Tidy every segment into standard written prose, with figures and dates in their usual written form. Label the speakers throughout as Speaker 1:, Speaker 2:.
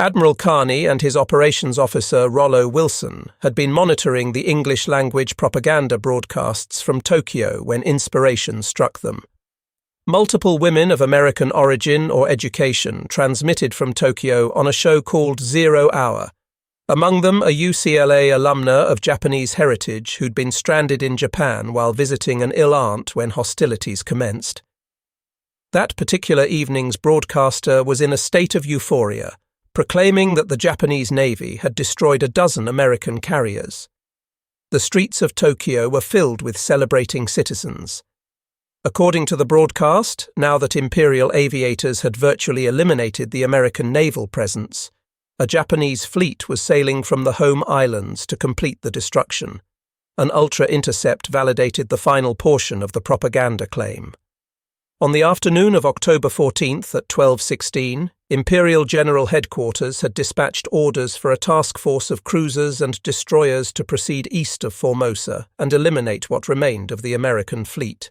Speaker 1: Admiral Carney and his operations officer Rollo Wilson had been monitoring the English-language propaganda broadcasts from Tokyo when inspiration struck them. Multiple women of American origin or education transmitted from Tokyo on a show called 0 Hour. Among them a UCLA alumna of Japanese heritage who'd been stranded in Japan while visiting an ill aunt when hostilities commenced. That particular evening's broadcaster was in a state of euphoria, proclaiming that the Japanese Navy had destroyed a dozen American carriers. The streets of Tokyo were filled with celebrating citizens. According to the broadcast, now that Imperial aviators had virtually eliminated the American naval presence, a Japanese fleet was sailing from the home islands to complete the destruction. An ultra-intercept validated the final portion of the propaganda claim. On the afternoon of October 14th at 12:16, Imperial General Headquarters had dispatched orders for a task force of cruisers and destroyers to proceed east of Formosa and eliminate what remained of the American fleet.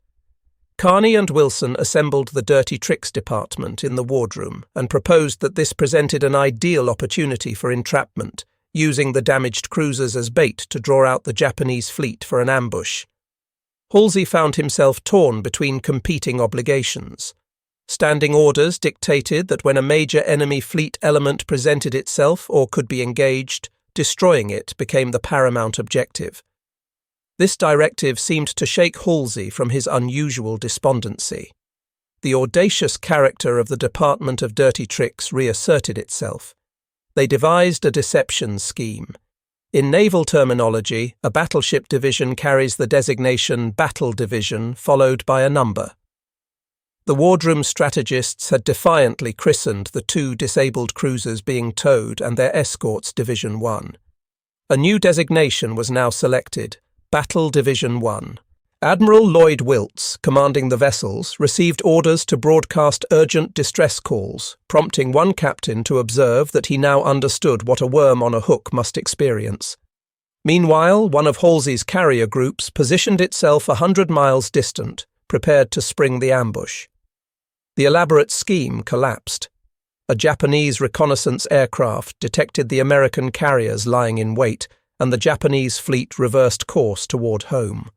Speaker 1: Carney and Wilson assembled the Dirty Tricks Department in the wardroom and proposed that this presented an ideal opportunity for entrapment, using the damaged cruisers as bait to draw out the Japanese fleet for an ambush. Halsey found himself torn between competing obligations. Standing orders dictated that when a major enemy fleet element presented itself or could be engaged, destroying it became the paramount objective. This directive seemed to shake Halsey from his unusual despondency. The audacious character of the Department of Dirty Tricks reasserted itself. They devised a deception scheme. In naval terminology, a battleship division carries the designation Battle Division followed by a number. The wardroom strategists had defiantly christened the two disabled cruisers being towed and their escorts Division 1. A new designation was now selected, Battle Division 1. Admiral Lloyd Wiltz, commanding the vessels, received orders to broadcast urgent distress calls, prompting one captain to observe that he now understood what a worm on a hook must experience. Meanwhile, one of Halsey's carrier groups positioned itself 100 miles distant, prepared to spring the ambush. The elaborate scheme collapsed. A Japanese reconnaissance aircraft detected the American carriers lying in wait, and the Japanese fleet reversed course toward home.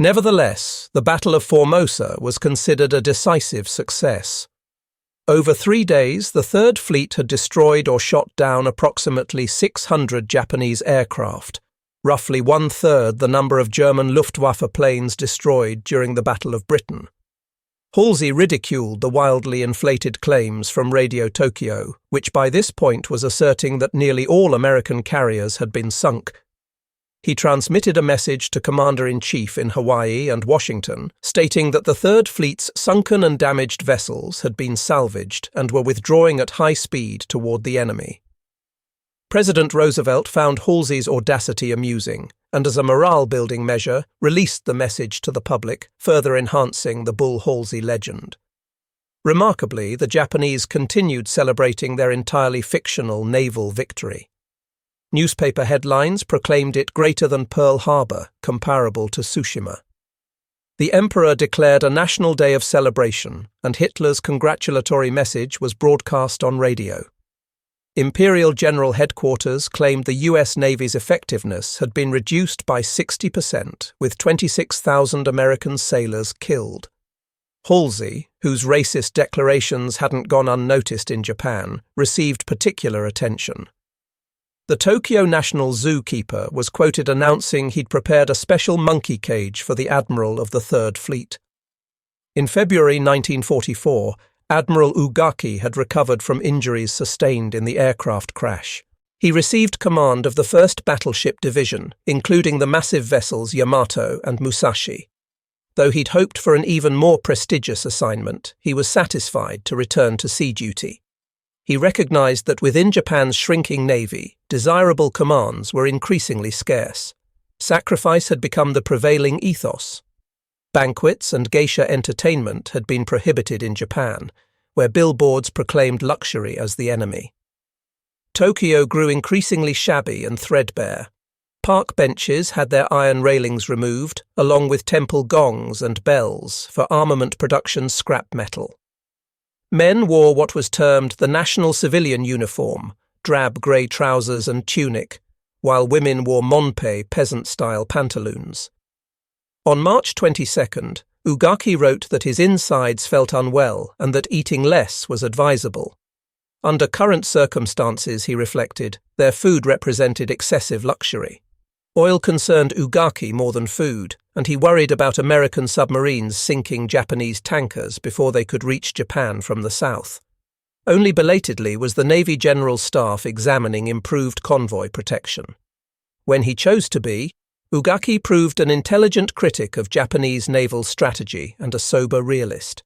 Speaker 1: Nevertheless, the Battle of Formosa was considered a decisive success. Over 3 days, the Third Fleet had destroyed or shot down approximately 600 Japanese aircraft, roughly 1/3 the number of German Luftwaffe planes destroyed during the Battle of Britain. Halsey ridiculed the wildly inflated claims from Radio Tokyo, which by this point was asserting that nearly all American carriers had been sunk. He transmitted a message to Commander-in-Chief in Hawaii and Washington, stating that the Third Fleet's sunken and damaged vessels had been salvaged and were withdrawing at high speed toward the enemy. President Roosevelt found Halsey's audacity amusing, and as a morale-building measure, released the message to the public, further enhancing the Bull Halsey legend. Remarkably, the Japanese continued celebrating their entirely fictional naval victory. Newspaper headlines proclaimed it greater than Pearl Harbor, comparable to Tsushima. The Emperor declared a national day of celebration, and Hitler's congratulatory message was broadcast on radio. Imperial General Headquarters claimed the U.S. Navy's effectiveness had been reduced by 60%, with 26,000 American sailors killed. Halsey, whose racist declarations hadn't gone unnoticed in Japan, received particular attention. The Tokyo National Zookeeper was quoted announcing he'd prepared a special monkey cage for the Admiral of the Third Fleet. In February 1944, Admiral Ugaki had recovered from injuries sustained in the aircraft crash. He received command of the 1st Battleship Division, including the massive vessels Yamato and Musashi. Though he'd hoped for an even more prestigious assignment, he was satisfied to return to sea duty. He recognized that within Japan's shrinking navy, desirable commands were increasingly scarce. Sacrifice had become the prevailing ethos. Banquets and geisha entertainment had been prohibited in Japan, where billboards proclaimed luxury as the enemy. Tokyo grew increasingly shabby and threadbare. Park benches had their iron railings removed, along with temple gongs and bells for armament production scrap metal. Men wore what was termed the national civilian uniform, drab grey trousers and tunic, while women wore monpe peasant-style pantaloons. On March 22nd, Ugaki wrote that his insides felt unwell and that eating less was advisable. Under current circumstances, he reflected, their food represented excessive luxury. Oil concerned Ugaki more than food, and he worried about American submarines sinking Japanese tankers before they could reach Japan from the south. Only belatedly was the Navy General Staff examining improved convoy protection. When he chose to be, Ugaki proved an intelligent critic of Japanese naval strategy and a sober realist.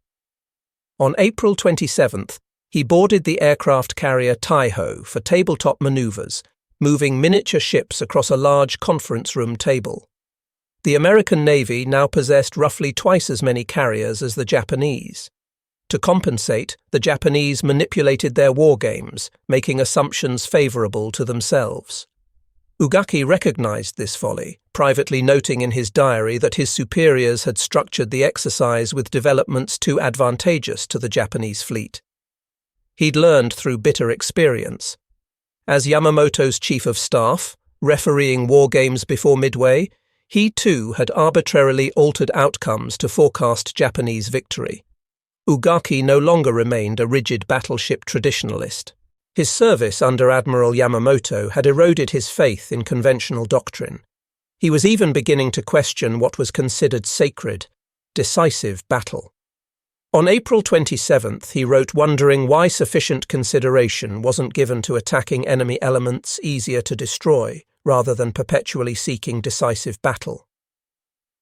Speaker 1: On April 27th, he boarded the aircraft carrier Taiho for tabletop maneuvers, moving miniature ships across a large conference room table. The American Navy now possessed roughly twice as many carriers as the Japanese. To compensate, the Japanese manipulated their war games, making assumptions favorable to themselves. Ugaki recognized this folly, privately noting in his diary that his superiors had structured the exercise with developments too advantageous to the Japanese fleet. He'd learned through bitter experience. As Yamamoto's chief of staff, refereeing war games before Midway, he too had arbitrarily altered outcomes to forecast Japanese victory. Ugaki no longer remained a rigid battleship traditionalist. His service under Admiral Yamamoto had eroded his faith in conventional doctrine. He was even beginning to question what was considered sacred, decisive battle. On April 27th, he wrote wondering why sufficient consideration wasn't given to attacking enemy elements easier to destroy, rather than perpetually seeking decisive battle.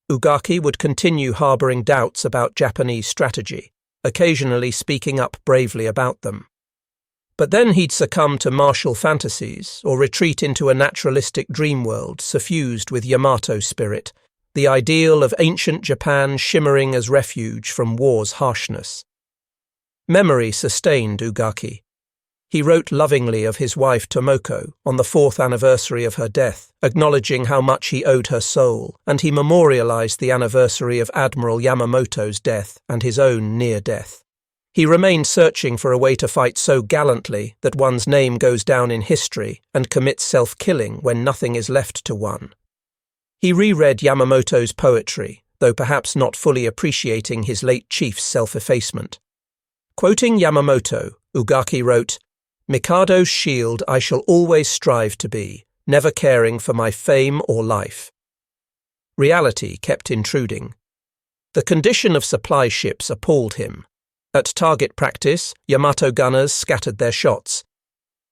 Speaker 1: Ugaki would continue harboring doubts about Japanese strategy, occasionally speaking up bravely about them. But then he'd succumb to martial fantasies or retreat into a naturalistic dream world suffused with Yamato spirit, the ideal of ancient Japan shimmering as refuge from war's harshness. Memory sustained Ugaki. He wrote lovingly of his wife Tomoko on the 4th anniversary of her death, acknowledging how much he owed her soul, and he memorialized the anniversary of Admiral Yamamoto's death and his own near death. He remained searching for a way to fight so gallantly that one's name goes down in history and commits self-killing when nothing is left to one. He reread Yamamoto's poetry, though perhaps not fully appreciating his late chief's self-effacement. Quoting Yamamoto, Ugaki wrote, "Mikado's shield I shall always strive to be, never caring for my fame or life." Reality kept intruding. The condition of supply ships appalled him. At target practice, Yamato gunners scattered their shots.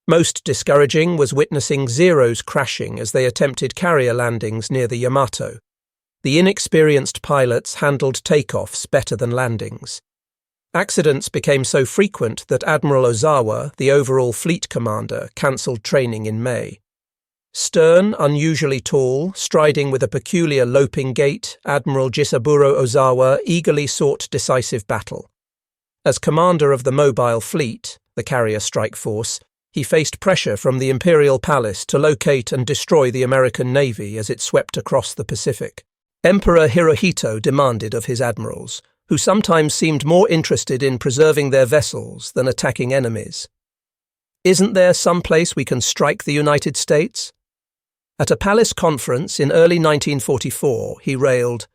Speaker 1: Most discouraging was witnessing Zeros crashing as they attempted carrier landings near the Yamato. The inexperienced pilots handled takeoffs better than landings. Accidents became so frequent that Admiral Ozawa, the overall fleet commander, cancelled training in May. Stern, unusually tall, striding with a peculiar loping gait, Admiral Jisaburo Ozawa eagerly sought decisive battle. As commander of the mobile fleet, the carrier strike force, he faced pressure from the Imperial Palace to locate and destroy the American Navy as it swept across the Pacific. Emperor Hirohito demanded of his admirals, who sometimes seemed more interested in preserving their vessels than attacking enemies. "Isn't there some place we can strike the United States?" At a palace conference in early 1944, he railed,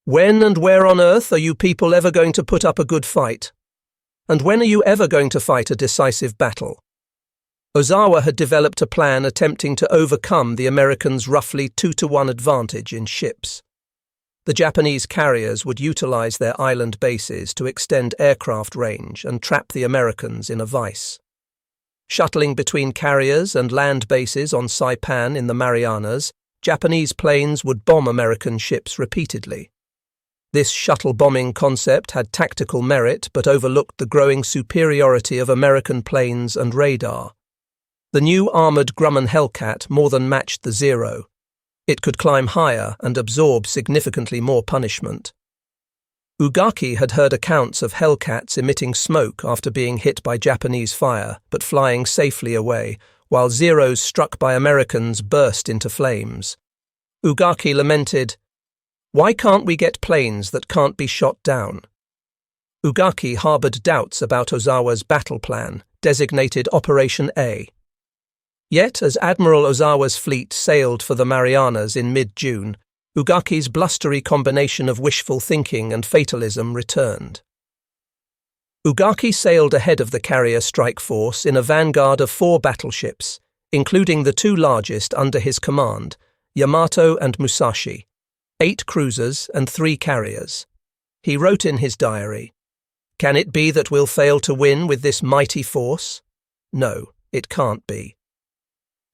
Speaker 1: "When and where on earth are you people ever going to put up a good fight? And when are you ever going to fight a decisive battle?" Ozawa had developed a plan attempting to overcome the Americans' roughly 2-to-1 advantage in ships. The Japanese carriers would utilize their island bases to extend aircraft range and trap the Americans in a vice. Shuttling between carriers and land bases on Saipan in the Marianas, Japanese planes would bomb American ships repeatedly. This shuttle bombing concept had tactical merit but overlooked the growing superiority of American planes and radar. The new armoured Grumman Hellcat more than matched the Zero. It could climb higher and absorb significantly more punishment. Ugaki had heard accounts of Hellcats emitting smoke after being hit by Japanese fire but flying safely away, while Zeros struck by Americans burst into flames. Ugaki lamented, "Why can't we get planes that can't be shot down?" Ugaki harbored doubts about Ozawa's battle plan, designated Operation A. Yet, as Admiral Ozawa's fleet sailed for the Marianas in mid-June, Ugaki's blustery combination of wishful thinking and fatalism returned. Ugaki sailed ahead of the carrier strike force in a vanguard of 4 battleships, including the 2 largest under his command, Yamato and Musashi, 8 cruisers and 3 carriers. He wrote in his diary, "Can it be that we'll fail to win with this mighty force? No, it can't be."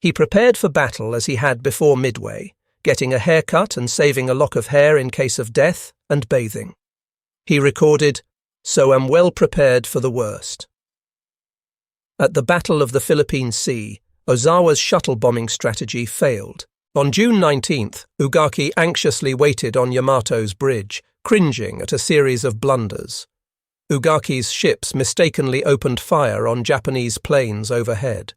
Speaker 1: He prepared for battle as he had before Midway, getting a haircut and saving a lock of hair in case of death, and bathing. He recorded, "So am well prepared for the worst." At the Battle of the Philippine Sea, Ozawa's shuttle bombing strategy failed. On June 19th, Ugaki anxiously waited on Yamato's bridge, cringing at a series of blunders. Ugaki's ships mistakenly opened fire on Japanese planes overhead.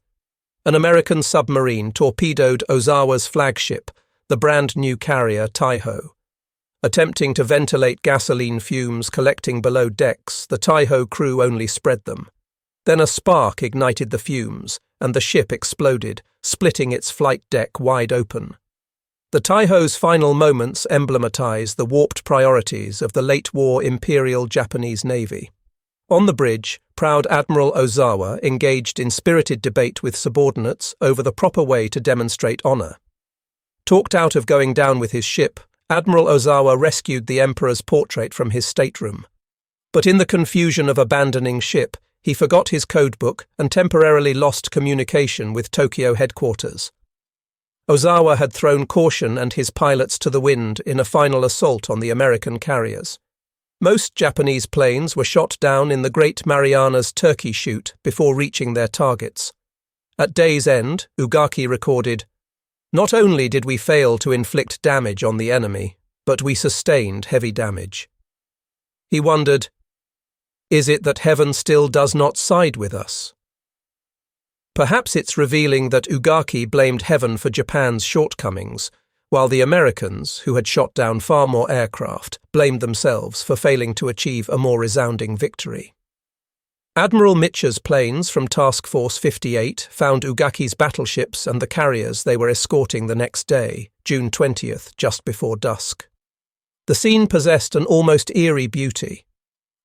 Speaker 1: An American submarine torpedoed Ozawa's flagship, the brand-new carrier Taiho. Attempting to ventilate gasoline fumes collecting below decks, the Taiho crew only spread them. Then a spark ignited the fumes, and the ship exploded, splitting its flight deck wide open. The Taiho's final moments emblematize the warped priorities of the late-war Imperial Japanese Navy. On the bridge, proud Admiral Ozawa engaged in spirited debate with subordinates over the proper way to demonstrate honor. Talked out of going down with his ship, Admiral Ozawa rescued the Emperor's portrait from his stateroom. But in the confusion of abandoning ship, he forgot his codebook and temporarily lost communication with Tokyo headquarters. Ozawa had thrown caution and his pilots to the wind in a final assault on the American carriers. Most Japanese planes were shot down in the Great Marianas Turkey Shoot before reaching their targets. At day's end, Ugaki recorded, "Not only did we fail to inflict damage on the enemy, but we sustained heavy damage." He wondered, is it that heaven still does not side with us? Perhaps it's revealing that Ugaki blamed heaven for Japan's shortcomings, while the Americans, who had shot down far more aircraft, blamed themselves for failing to achieve a more resounding victory. Admiral Mitcher's planes from Task Force 58 found Ugaki's battleships and the carriers they were escorting the next day, June 20th, just before dusk. The scene possessed an almost eerie beauty.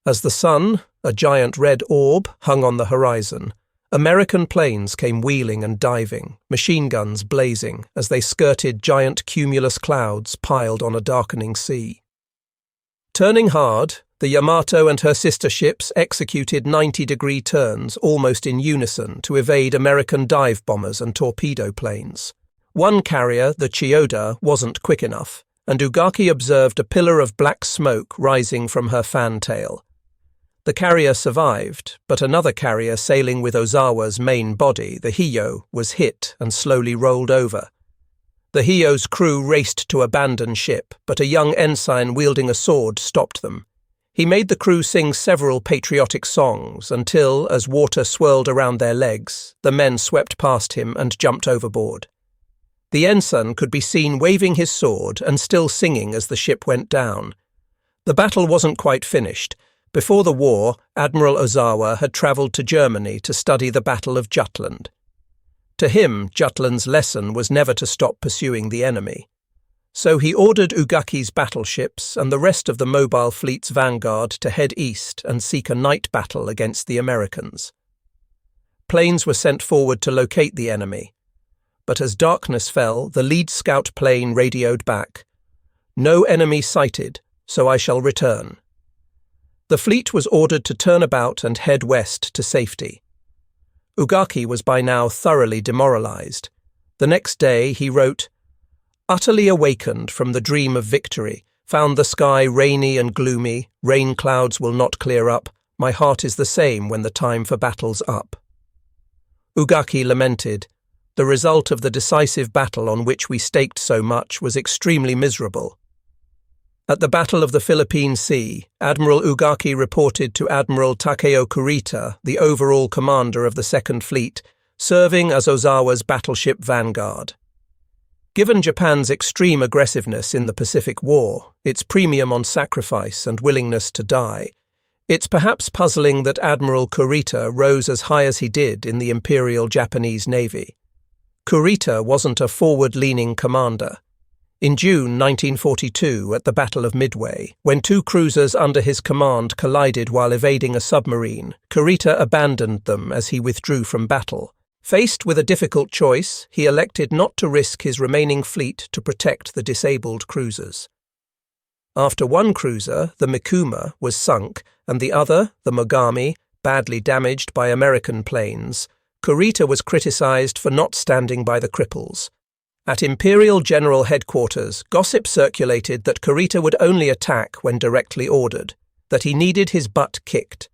Speaker 1: As the sun, a giant red orb, hung on the horizon, American planes came wheeling and diving, machine guns blazing as they skirted giant cumulus clouds piled on a darkening sea. Turning hard, the Yamato and her sister ships executed 90-degree turns almost in unison to evade American dive bombers and torpedo planes. One carrier, the Chiyoda, wasn't quick enough, and Ugaki observed a pillar of black smoke rising from her fantail. The carrier survived, but another carrier sailing with Ozawa's main body, the Hiyo, was hit and slowly rolled over. The Hiyo's crew raced to abandon ship, but a young ensign wielding a sword stopped them. He made the crew sing several patriotic songs until, as water swirled around their legs, the men swept past him and jumped overboard. The ensign could be seen waving his sword and still singing as the ship went down. The battle wasn't quite finished. Before the war, Admiral Ozawa had travelled to Germany to study the Battle of Jutland. To him, Jutland's lesson was never to stop pursuing the enemy. So he ordered Ugaki's battleships and the rest of the mobile fleet's vanguard to head east and seek a night battle against the Americans. Planes were sent forward to locate the enemy. But as darkness fell, the lead scout plane radioed back, "No enemy sighted, so I shall return." The fleet was ordered to turn about and head west to safety. Ugaki was by now thoroughly demoralized. The next day he wrote, "Utterly awakened from the dream of victory, found the sky rainy and gloomy, rain clouds will not clear up, my heart is the same when the time for battle's up." Ugaki lamented, "The result of the decisive battle on which we staked so much was extremely miserable." At the Battle of the Philippine Sea, Admiral Ugaki reported to Admiral Takeo Kurita, the overall commander of the Second Fleet, serving as Ozawa's battleship vanguard. Given Japan's extreme aggressiveness in the Pacific War, its premium on sacrifice and willingness to die, It's perhaps puzzling that Admiral Kurita rose as high as he did in the Imperial Japanese Navy. Kurita wasn't a forward-leaning commander. In June 1942, at the Battle of Midway, when two cruisers under his command collided while evading a submarine, Kurita abandoned them as he withdrew from battle. Faced with a difficult choice, he elected not to risk his remaining fleet to protect the disabled cruisers. After one cruiser, the Mikuma, was sunk, and the other, the Mogami, badly damaged by American planes, Kurita was criticized for not standing by the cripples. At Imperial General Headquarters, gossip circulated that Kurita would only attack when directly ordered, that he needed his butt kicked.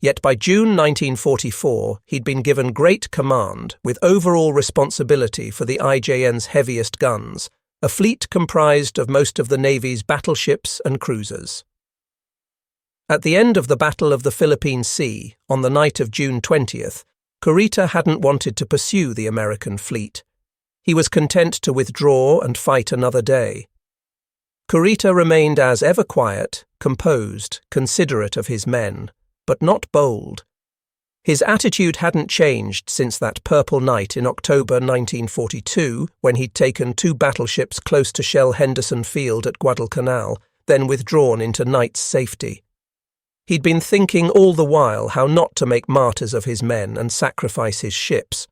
Speaker 1: Yet by June 1944, he'd been given great command, with overall responsibility for the IJN's heaviest guns, a fleet comprised of most of the Navy's battleships and cruisers. At the end of the Battle of the Philippine Sea, on the night of June 20th, Kurita hadn't wanted to pursue the American fleet. He was content to withdraw and fight another day. Kurita remained as ever quiet, composed, considerate of his men, but not bold. His attitude hadn't changed since that purple night in October 1942, when he'd taken two battleships close to Shell Henderson Field at Guadalcanal, then withdrawn into night's safety. He'd been thinking all the while how not to make martyrs of his men and sacrifice his ships.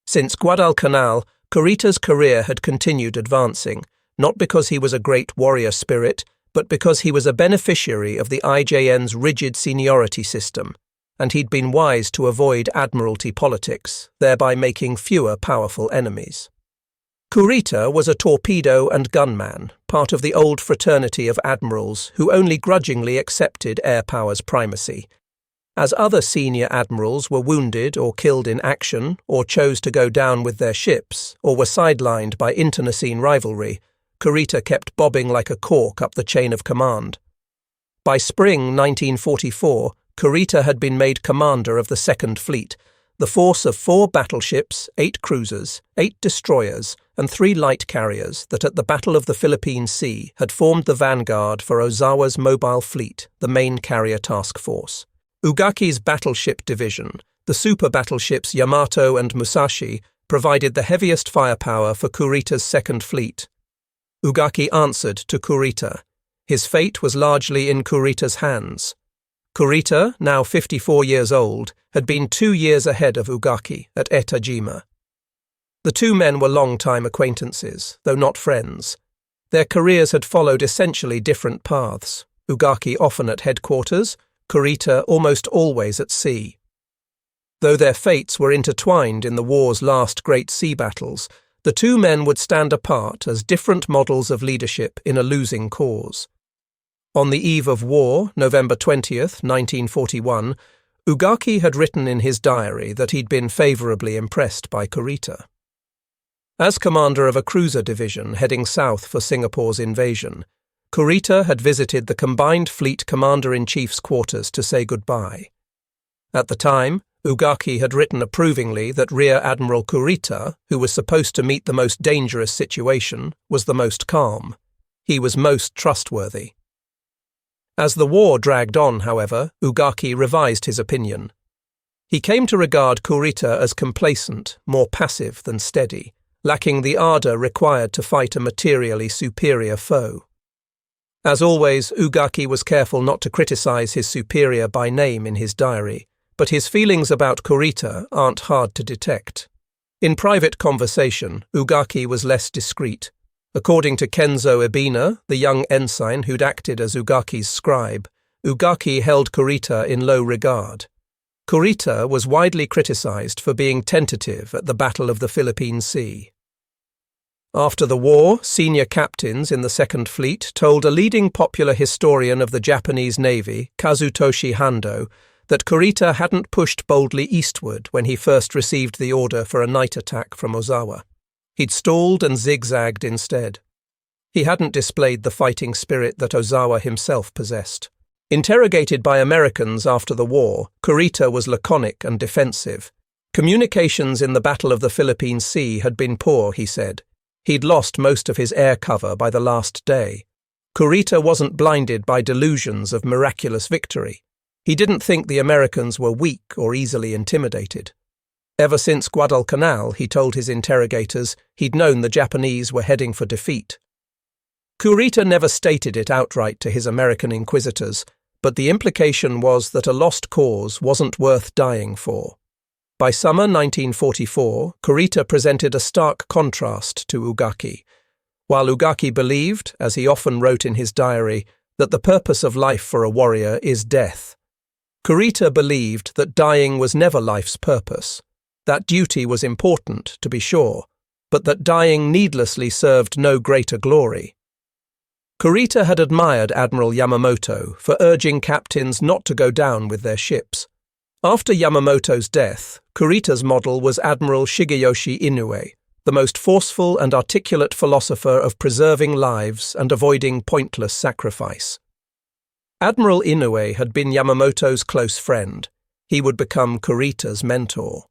Speaker 1: Since Guadalcanal, Kurita's career had continued advancing, not because he was a great warrior spirit, but because he was a beneficiary of the IJN's rigid seniority system, and he'd been wise to avoid admiralty politics, thereby making fewer powerful enemies. Kurita was a torpedo and gunman, part of the old fraternity of admirals who only grudgingly accepted air power's primacy. As other senior admirals were wounded or killed in action, or chose to go down with their ships, or were sidelined by internecine rivalry, Kurita kept bobbing like a cork up the chain of command. By spring 1944, Kurita had been made commander of the Second Fleet, the force of 4 battleships, 8 cruisers, 8 destroyers, and 3 light carriers that at the Battle of the Philippine Sea had formed the vanguard for Ozawa's mobile fleet, the main carrier task force. Ugaki's battleship division, the super battleships Yamato and Musashi, provided the heaviest firepower for Kurita's Second Fleet. Ugaki answered to Kurita. His fate was largely in Kurita's hands. Kurita, now 54 years old, had been 2 years ahead of Ugaki at Etajima. The two men were long-time acquaintances, though not friends. Their careers had followed essentially different paths, Ugaki often at headquarters, Kurita almost always at sea. Though their fates were intertwined in the war's last great sea battles, the two men would stand apart as different models of leadership in a losing cause. On the eve of war, November 20th, 1941, Ugaki had written in his diary that he'd been favourably impressed by Kurita. As commander of a cruiser division heading south for Singapore's invasion, Kurita had visited the Combined Fleet Commander-in-Chief's quarters to say goodbye. At the time, Ugaki had written approvingly that Rear Admiral Kurita, who was supposed to meet the most dangerous situation, was the most calm. He was most trustworthy. As the war dragged on, however, Ugaki revised his opinion. He came to regard Kurita as complacent, more passive than steady, lacking the ardour required to fight a materially superior foe. As always, Ugaki was careful not to criticize his superior by name in his diary, but his feelings about Kurita aren't hard to detect. In private conversation, Ugaki was less discreet. According to Kenzo Ibina, the young ensign who'd acted as Ugaki's scribe, Ugaki held Kurita in low regard. Kurita was widely criticized for being tentative at the Battle of the Philippine Sea. After the war, senior captains in the Second Fleet told a leading popular historian of the Japanese Navy, Kazutoshi Hando, that Kurita hadn't pushed boldly eastward when he first received the order for a night attack from Ozawa. He'd stalled and zigzagged instead. He hadn't displayed the fighting spirit that Ozawa himself possessed. Interrogated by Americans after the war, Kurita was laconic and defensive. Communications in the Battle of the Philippine Sea had been poor, he said. He'd lost most of his air cover by the last day. Kurita wasn't blinded by delusions of miraculous victory. He didn't think the Americans were weak or easily intimidated. Ever since Guadalcanal, he told his interrogators, he'd known the Japanese were heading for defeat. Kurita never stated it outright to his American inquisitors, but the implication was that a lost cause wasn't worth dying for. By summer 1944, Kurita presented a stark contrast to Ugaki. While Ugaki believed, as he often wrote in his diary, that the purpose of life for a warrior is death, Kurita believed that dying was never life's purpose. That duty was important, to be sure, but that dying needlessly served no greater glory. Kurita had admired Admiral Yamamoto for urging captains not to go down with their ships. After Yamamoto's death, Kurita's model was Admiral Shigeyoshi Inoue, the most forceful and articulate philosopher of preserving lives and avoiding pointless sacrifice. Admiral Inoue had been Yamamoto's close friend. He would become Kurita's mentor.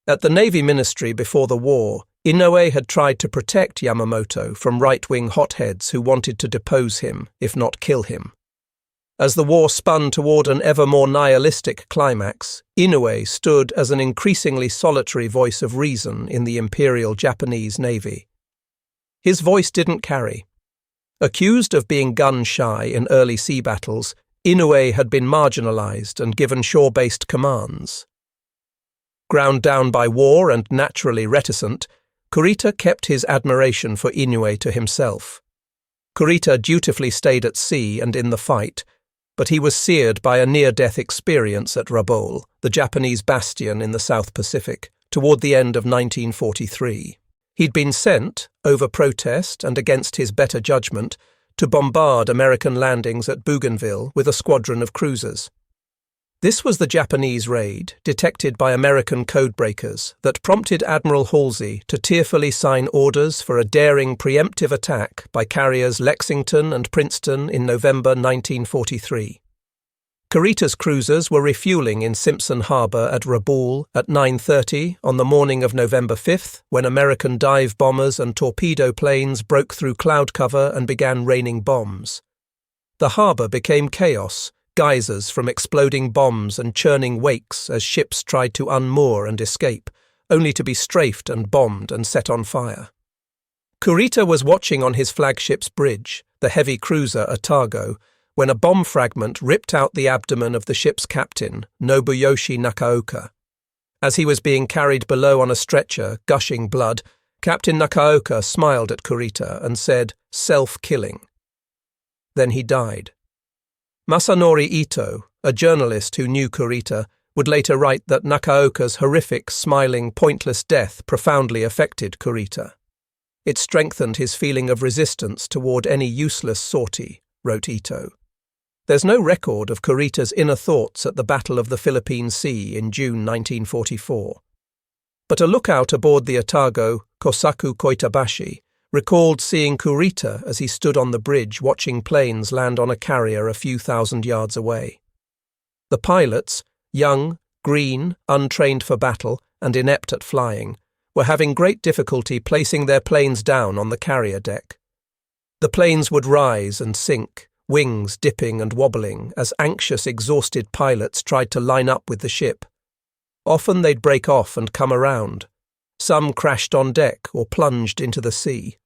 Speaker 1: At the Navy Ministry before the war, Inoue had tried to protect Yamamoto from right-wing hotheads who wanted to depose him, if not kill him. As the war spun toward an ever more nihilistic climax, Inoue stood as an increasingly solitary voice of reason in the Imperial Japanese Navy. His voice didn't carry. Accused of being gun-shy in early sea battles, Inoue had been marginalized and given shore-based commands. Ground down by war and naturally reticent, Kurita kept his admiration for Inoue to himself. Kurita dutifully stayed at sea and in the fight, but he was seared by a near-death experience at Rabaul, the Japanese bastion in the South Pacific, toward the end of 1943. He'd been sent, over protest and against his better judgment, to bombard American landings at Bougainville with a squadron of cruisers. This was the Japanese raid, detected by American codebreakers, that prompted Admiral Halsey to tearfully sign orders for a daring preemptive attack by carriers Lexington and Princeton in November 1943. Kurita's cruisers were refueling in Simpson Harbor at Rabaul at 9:30 on the morning of November 5th, when American dive bombers and torpedo planes broke through cloud cover and began raining bombs. The harbor became chaos, geysers from exploding bombs and churning wakes as ships tried to unmoor and escape, only to be strafed and bombed and set on fire. Kurita was watching on his flagship's bridge, the heavy cruiser Otago, when a bomb fragment ripped out the abdomen of the ship's captain, Nobuyoshi Nakaoka. As he was being carried below on a stretcher, gushing blood, Captain Nakaoka smiled at Kurita and said, "Self-killing." Then he died. Masanori Ito, a journalist who knew Kurita, would later write that Nakaoka's horrific, smiling, pointless death profoundly affected Kurita. It strengthened his feeling of resistance toward any useless sortie, wrote Ito. There's no record of Kurita's inner thoughts at the Battle of the Philippine Sea in June 1944. But a lookout aboard the Otago, Kosaku Koitabashi, recalled seeing Kurita as he stood on the bridge watching planes land on a carrier a few thousand yards away. The pilots, young, green, untrained for battle, and inept at flying, were having great difficulty placing their planes down on the carrier deck. The planes would rise and sink, wings dipping and wobbling as anxious, exhausted pilots tried to line up with the ship. Often they'd break off and come around. Some crashed on deck or plunged into the sea.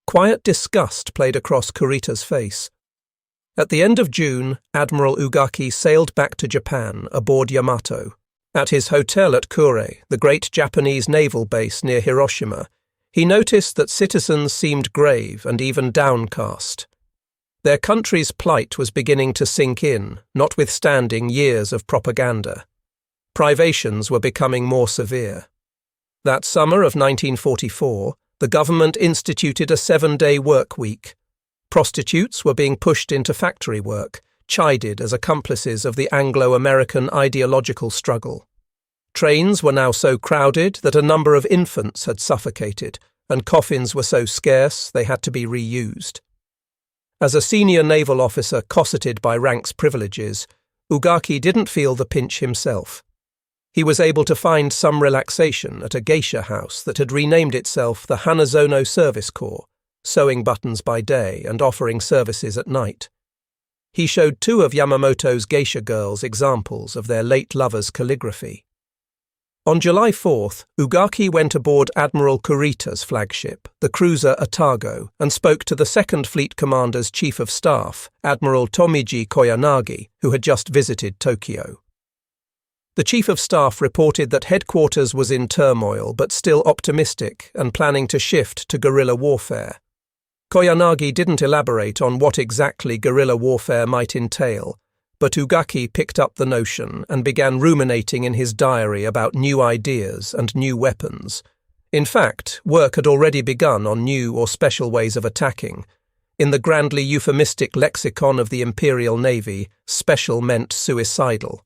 Speaker 1: Quiet disgust played across Kurita's face. At the end of June, Admiral Ugaki sailed back to Japan aboard Yamato. At his hotel at Kure, the great Japanese naval base near Hiroshima, he noticed that citizens seemed grave and even downcast. Their country's plight was beginning to sink in, notwithstanding years of propaganda. Privations were becoming more severe. That summer of 1944, the government instituted a 7-day work week. Prostitutes were being pushed into factory work, chided as accomplices of the Anglo-American ideological struggle. Trains were now so crowded that a number of infants had suffocated, and coffins were so scarce they had to be reused. As a senior naval officer cosseted by rank's privileges, Ugaki didn't feel the pinch himself. He was able to find some relaxation at a geisha house that had renamed itself the Hanazono Service Corps, sewing buttons by day and offering services at night. he showed two of Yamamoto's geisha girls examples of their late lover's calligraphy. On July 4th, Ugaki went aboard Admiral Kurita's flagship, the cruiser Atago, and spoke to the 2nd Fleet Commander's Chief of Staff, Admiral Tomiji Koyanagi, who had just visited Tokyo. The Chief of Staff reported that headquarters was in turmoil but still optimistic and planning to shift to guerrilla warfare. Koyanagi didn't elaborate on what exactly guerrilla warfare might entail, but Ugaki picked up the notion and began ruminating in his diary about new ideas and new weapons. In fact, work had already begun on new or special ways of attacking. In the grandly euphemistic lexicon of the Imperial Navy, special meant suicidal.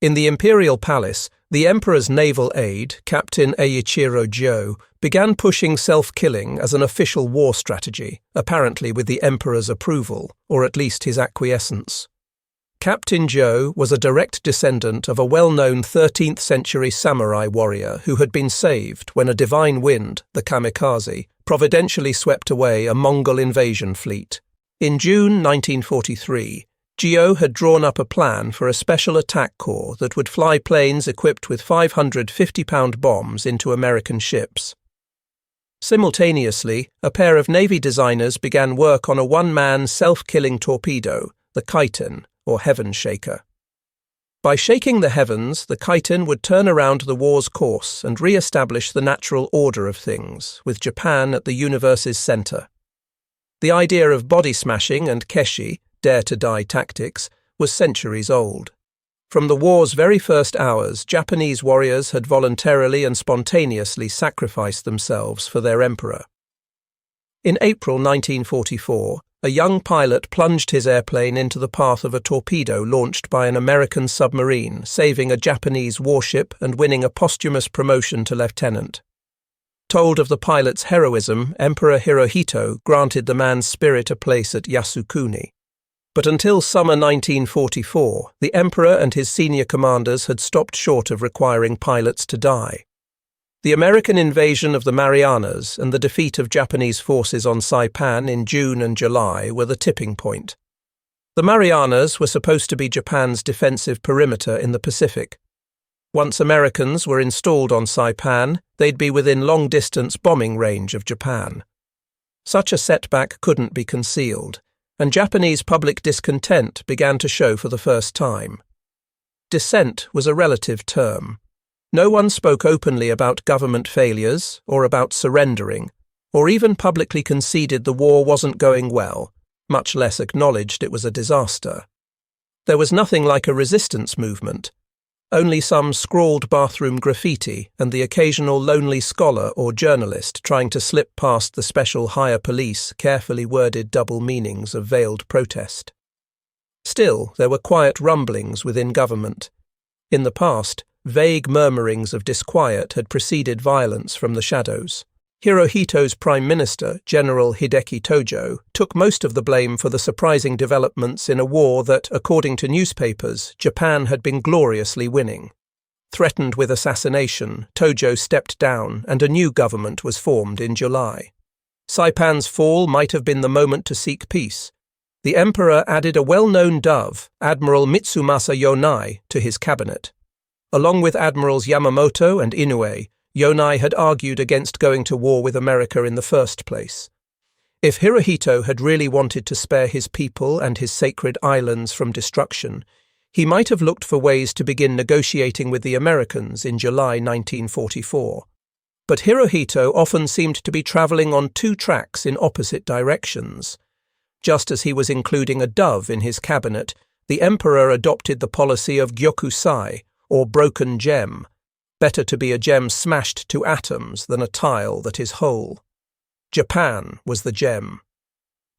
Speaker 1: In the Imperial Palace, the Emperor's naval aide, Captain Eiichiro Jo, began pushing self-killing as an official war strategy, apparently with the Emperor's approval, or at least his acquiescence. Captain Jo was a direct descendant of a well-known 13th-century samurai warrior who had been saved when a divine wind, the kamikaze, providentially swept away a Mongol invasion fleet. In June 1943, Jo had drawn up a plan for a special attack corps that would fly planes equipped with 550-pound bombs into American ships. Simultaneously, a pair of Navy designers began work on a one-man self-killing torpedo, the Kaiten, or Heaven Shaker. By shaking the heavens, the Kaiten would turn around the war's course and re-establish the natural order of things, with Japan at the universe's center. The idea of body smashing and keshi, dare-to-die tactics, was centuries old. From the war's very first hours, Japanese warriors had voluntarily and spontaneously sacrificed themselves for their emperor. In April 1944, a young pilot plunged his airplane into the path of a torpedo launched by an American submarine, saving a Japanese warship and winning a posthumous promotion to lieutenant. Told of the pilot's heroism, Emperor Hirohito granted the man's spirit a place at Yasukuni. But until summer 1944, the Emperor and his senior commanders had stopped short of requiring pilots to die. The American invasion of the Marianas and the defeat of Japanese forces on Saipan in June and July were the tipping point. The Marianas were supposed to be Japan's defensive perimeter in the Pacific. Once Americans were installed on Saipan, they'd be within long-distance bombing range of Japan. Such a setback couldn't be concealed, and Japanese public discontent began to show for the first time. Dissent was a relative term. No one spoke openly about government failures, or about surrendering, or even publicly conceded the war wasn't going well, much less acknowledged it was a disaster. There was nothing like a resistance movement, only some scrawled bathroom graffiti and the occasional lonely scholar or journalist trying to slip past the special higher police carefully worded double meanings of veiled protest. Still, there were quiet rumblings within government. In the past, vague murmurings of disquiet had preceded violence from the shadows. Hirohito's Prime Minister, General Hideki Tojo, took most of the blame for the surprising developments in a war that, according to newspapers, Japan had been gloriously winning. Threatened with assassination, Tojo stepped down and a new government was formed in July. Saipan's fall might have been the moment to seek peace. The emperor added a well-known dove, Admiral Mitsumasa Yonai, to his cabinet. Along with Admirals Yamamoto and Inoue, Yonai had argued against going to war with America in the first place. If Hirohito had really wanted to spare his people and his sacred islands from destruction, he might have looked for ways to begin negotiating with the Americans in July 1944. But Hirohito often seemed to be travelling on two tracks in opposite directions. Just as he was including a dove in his cabinet, the emperor adopted the policy of gyokusai, or broken gem. Better to be a gem smashed to atoms than a tile that is whole. Japan was the gem.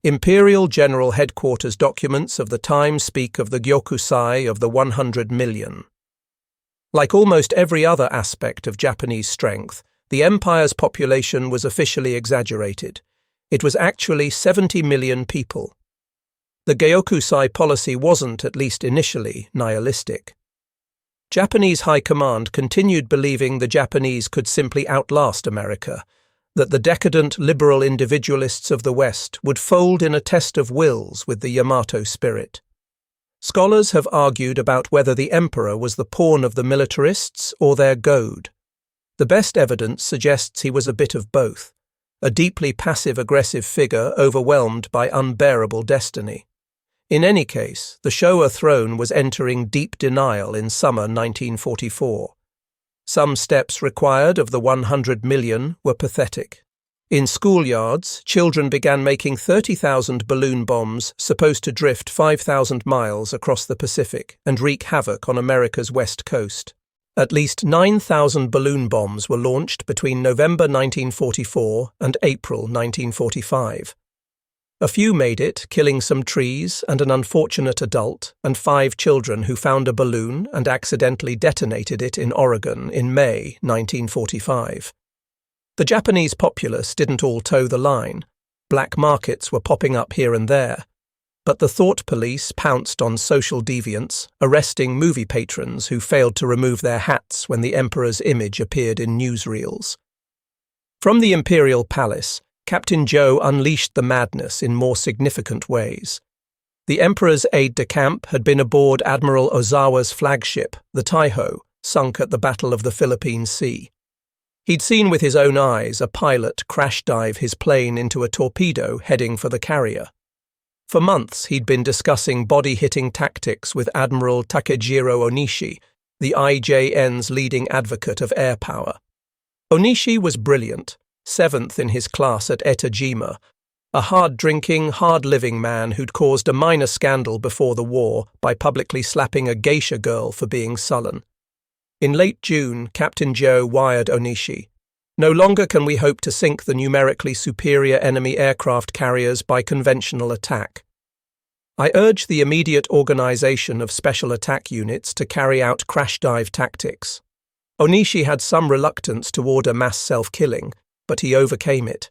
Speaker 1: Imperial General Headquarters documents of the time speak of the gyokusai of the 100 million. Like almost every other aspect of Japanese strength, the empire's population was officially exaggerated. It was actually 70 million people. The gyokusai policy wasn't, at least initially, nihilistic. Japanese High Command continued believing the Japanese could simply outlast America, that the decadent liberal individualists of the West would fold in a test of wills with the Yamato spirit. Scholars have argued about whether the emperor was the pawn of the militarists or their goad. The best evidence suggests he was a bit of both, a deeply passive-aggressive figure overwhelmed by unbearable destiny. In any case, the Showa throne was entering deep denial in summer 1944. Some steps required of the 100 million were pathetic. In schoolyards, children began making 30,000 balloon bombs supposed to drift 5,000 miles across the Pacific and wreak havoc on America's west coast. At least 9,000 balloon bombs were launched between November 1944 and April 1945. A few made it, killing some trees and an unfortunate adult and 5 children who found a balloon and accidentally detonated it in Oregon in May 1945. The Japanese populace didn't all toe the line. Black markets were popping up here and there. But the thought police pounced on social deviants, arresting movie patrons who failed to remove their hats when the emperor's image appeared in newsreels. From the imperial palace, Captain Joe unleashed the madness in more significant ways. The emperor's aide-de-camp had been aboard Admiral Ozawa's flagship, the Taiho, sunk at the Battle of the Philippine Sea. He'd seen with his own eyes a pilot crash-dive his plane into a torpedo heading for the carrier. For months he'd been discussing body-hitting tactics with Admiral Takejiro Onishi, the IJN's leading advocate of air power. Onishi was brilliant, 7th in his class at Etajima, a hard-drinking, hard-living man who'd caused a minor scandal before the war by publicly slapping a geisha girl for being sullen. In late June, Captain Joe wired Onishi. No longer can we hope to sink the numerically superior enemy aircraft carriers by conventional attack. I urge the immediate organization of special attack units to carry out crash dive tactics. Onishi had some reluctance to order mass self-killing, but he overcame it.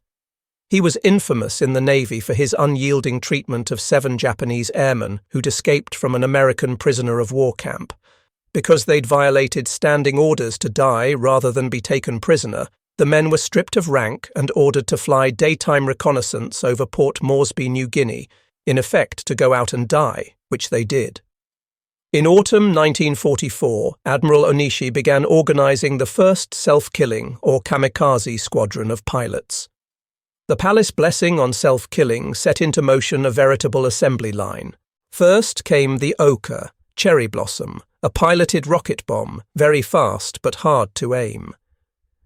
Speaker 1: He was infamous in the Navy for his unyielding treatment of 7 Japanese airmen who'd escaped from an American prisoner of war camp. Because they'd violated standing orders to die rather than be taken prisoner, the men were stripped of rank and ordered to fly daytime reconnaissance over Port Moresby, New Guinea, in effect to go out and die, which they did. In autumn 1944, Admiral Onishi began organizing the first self-killing or kamikaze squadron of pilots. The palace blessing on self-killing set into motion a veritable assembly line. First came the Oka, Cherry Blossom, a piloted rocket bomb, very fast but hard to aim.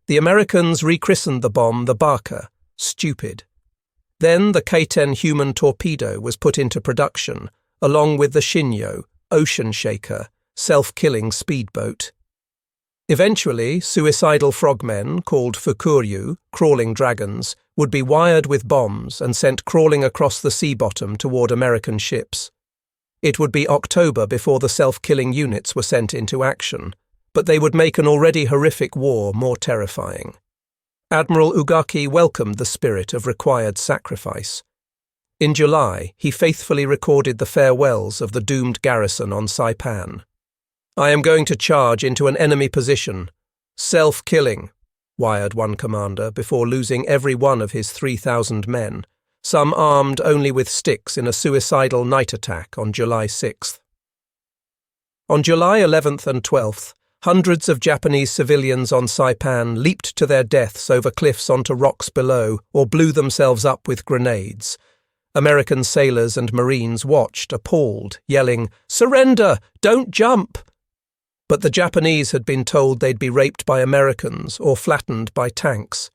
Speaker 1: The Americans rechristened the bomb the Baka, stupid. Then the Kaiten human torpedo was put into production, along with the Shinyo, ocean shaker, self-killing speedboat. Eventually, suicidal frogmen, called Fukuryu, crawling dragons, would be wired with bombs and sent crawling across the sea bottom toward American ships. It would be October before the self-killing units were sent into action, but they would make an already horrific war more terrifying. Admiral Ugaki welcomed the spirit of required sacrifice. In July, he faithfully recorded the farewells of the doomed garrison on Saipan. "I am going to charge into an enemy position. Self-killing," wired one commander before losing every one of his 3,000 men, some armed only with sticks in a suicidal night attack on July 6th. On July 11th and 12th, hundreds of Japanese civilians on Saipan leaped to their deaths over cliffs onto rocks below or blew themselves up with grenades. American sailors and Marines watched, appalled, yelling, "Surrender! Don't jump!" But the Japanese had been told they'd be raped by Americans or flattened by tanks.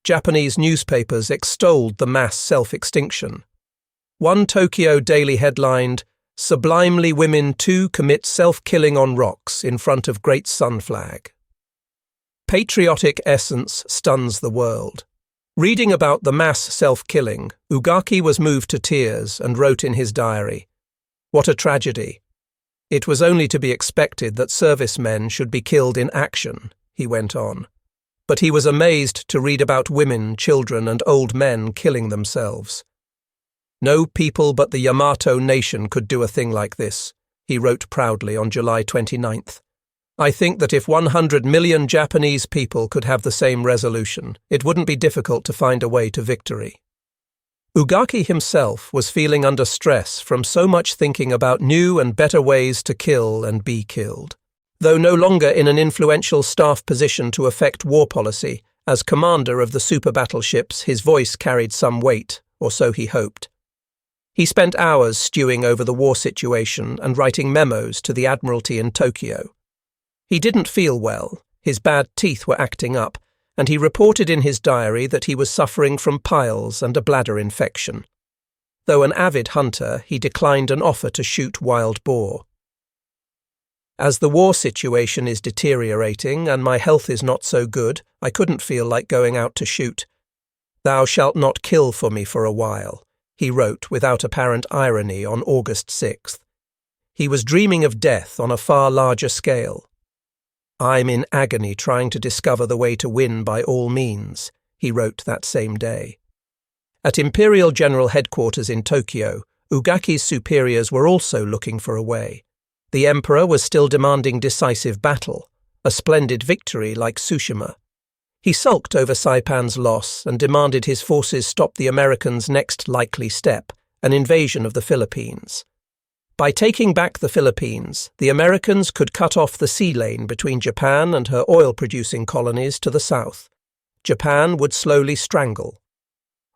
Speaker 1: Japanese newspapers extolled the mass self-extinction. One Tokyo daily headlined, "Sublimely Women Too Commit Self-Killing on Rocks in Front of Great Sun Flag." Patriotic essence stuns the world. Reading about the mass self-killing, Ugaki was moved to tears and wrote in his diary, "What a tragedy. It was only to be expected that servicemen should be killed in action," he went on. But he was amazed to read about women, children, and old men killing themselves. "No people but the Yamato nation could do a thing like this," he wrote proudly on July 29th. "I think that if 100 million Japanese people could have the same resolution, it wouldn't be difficult to find a way to victory." Ugaki himself was feeling under stress from so much thinking about new and better ways to kill and be killed. Though no longer in an influential staff position to affect war policy, as commander of the super battleships his voice carried some weight, or so he hoped. He spent hours stewing over the war situation and writing memos to the Admiralty in Tokyo. He didn't feel well, his bad teeth were acting up, and he reported in his diary that he was suffering from piles and a bladder infection. Though an avid hunter, he declined an offer to shoot wild boar. As the war situation is deteriorating and my health is not so good, I couldn't feel like going out to shoot. Thou shalt not kill for me for a while, he wrote without apparent irony on August 6th. He was dreaming of death on a far larger scale. I'm in agony trying to discover the way to win by all means, he wrote that same day. At Imperial General Headquarters in Tokyo, Ugaki's superiors were also looking for a way. The Emperor was still demanding decisive battle, a splendid victory like Tsushima. He sulked over Saipan's loss and demanded his forces stop the Americans' next likely step, an invasion of the Philippines. By taking back the Philippines, the Americans could cut off the sea lane between Japan and her oil-producing colonies to the south. Japan would slowly strangle.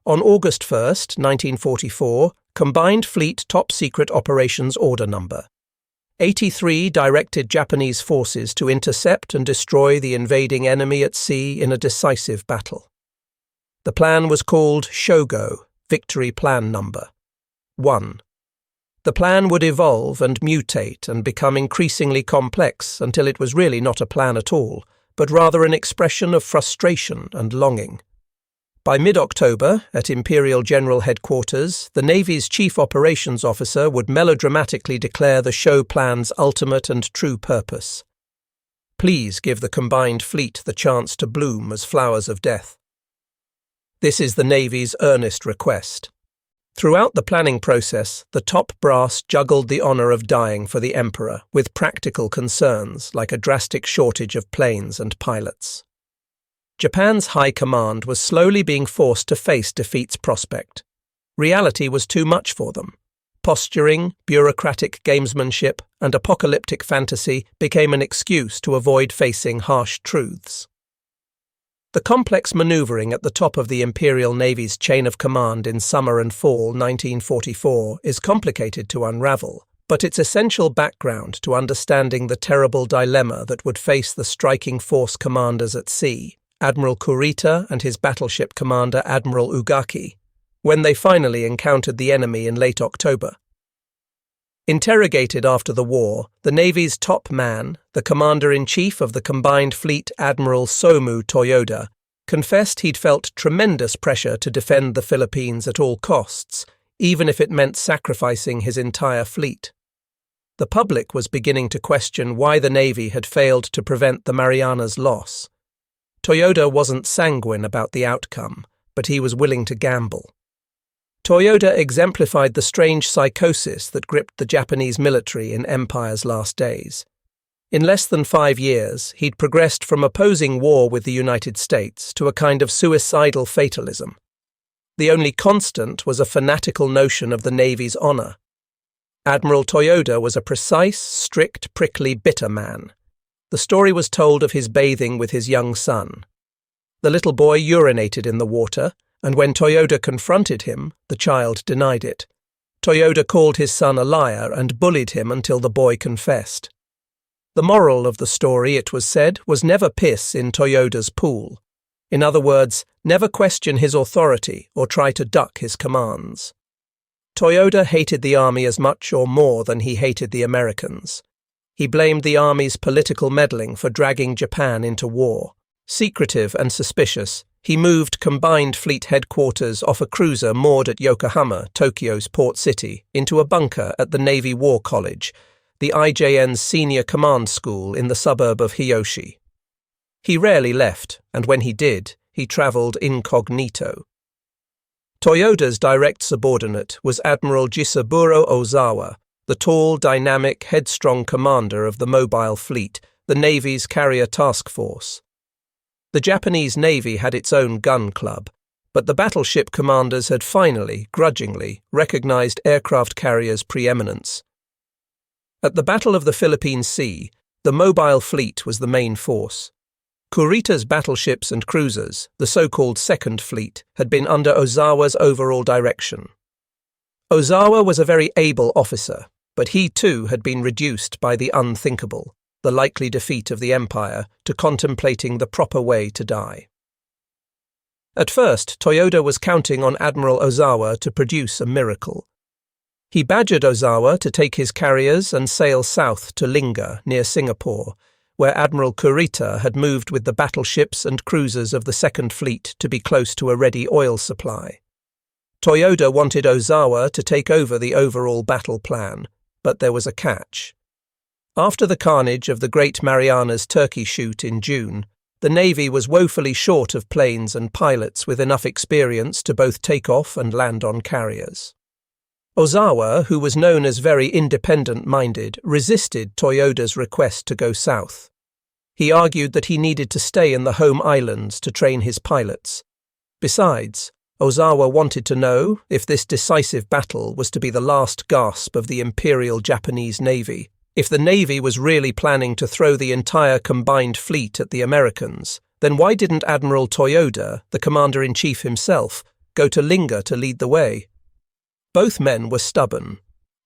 Speaker 1: On August 1, 1944, Combined Fleet Top Secret Operations Order Number 83 directed Japanese forces to intercept and destroy the invading enemy at sea in a decisive battle. The plan was called Shogo, Victory Plan Number 1. The plan would evolve and mutate and become increasingly complex until it was really not a plan at all, but rather an expression of frustration and longing. By mid-October, at Imperial General Headquarters, the Navy's Chief Operations Officer would melodramatically declare the show plan's ultimate and true purpose. Please give the combined fleet the chance to bloom as flowers of death. This is the Navy's earnest request. Throughout the planning process, the top brass juggled the honor of dying for the Emperor with practical concerns like a drastic shortage of planes and pilots. Japan's high command was slowly being forced to face defeat's prospect. Reality was too much for them. Posturing, bureaucratic gamesmanship, and apocalyptic fantasy became an excuse to avoid facing harsh truths. The complex maneuvering at the top of the Imperial Navy's chain of command in summer and fall 1944 is complicated to unravel, but it's essential background to understanding the terrible dilemma that would face the striking force commanders at sea, Admiral Kurita and his battleship commander Admiral Ugaki, when they finally encountered the enemy in late October. Interrogated after the war, the Navy's top man, the Commander-in-Chief of the Combined Fleet Admiral Somu Toyoda, confessed he'd felt tremendous pressure to defend the Philippines at all costs, even if it meant sacrificing his entire fleet. The public was beginning to question why the Navy had failed to prevent the Marianas' loss. Toyoda wasn't sanguine about the outcome, but he was willing to gamble. Toyoda exemplified the strange psychosis that gripped the Japanese military in Empire's last days. In less than 5 years, he'd progressed from opposing war with the United States to a kind of suicidal fatalism. The only constant was a fanatical notion of the Navy's honor. Admiral Toyoda was a precise, strict, prickly, bitter man. The story was told of his bathing with his young son. The little boy urinated in the water, and when Toyoda confronted him, the child denied it. Toyoda called his son a liar and bullied him until the boy confessed. The moral of the story, it was said, was never piss in Toyoda's pool. In other words, never question his authority or try to duck his commands. Toyoda hated the army as much or more than he hated the Americans. He blamed the army's political meddling for dragging Japan into war. Secretive and suspicious, he moved Combined Fleet headquarters off a cruiser moored at Yokohama, Tokyo's port city, into a bunker at the Navy War College, the IJN's senior command school in the suburb of Hiyoshi. He rarely left, and when he did, he travelled incognito. Toyoda's direct subordinate was Admiral Jisaburo Ozawa, the tall, dynamic, headstrong commander of the Mobile Fleet, the Navy's carrier task force. The Japanese Navy had its own gun club, But the battleship commanders had finally, grudgingly, recognized aircraft carriers' preeminence. At the Battle of the Philippine Sea, the mobile fleet was the main force. Kurita's battleships and cruisers, the so-called Second Fleet, had been under Ozawa's overall direction. Ozawa was a very able officer, but he too had been reduced by the unthinkable, the likely defeat of the Empire, to contemplating the proper way to die. At first, Toyoda was counting on Admiral Ozawa to produce a miracle. He badgered Ozawa to take his carriers and sail south to Linga, near Singapore, where Admiral Kurita had moved with the battleships and cruisers of the Second Fleet to be close to a ready oil supply. Toyoda wanted Ozawa to take over the overall battle plan, but there was a catch. After the carnage of the Great Marianas Turkey Shoot in June, the Navy was woefully short of planes and pilots with enough experience to both take off and land on carriers. Ozawa, who was known as very independent-minded, resisted Toyoda's request to go south. He argued that he needed to stay in the home islands to train his pilots. Besides, Ozawa wanted to know if this decisive battle was to be the last gasp of the Imperial Japanese Navy, if the Navy was really planning to throw the entire combined fleet at the Americans, then why didn't Admiral Toyoda, the Commander-in-Chief himself, go to Linga to lead the way? Both men were stubborn.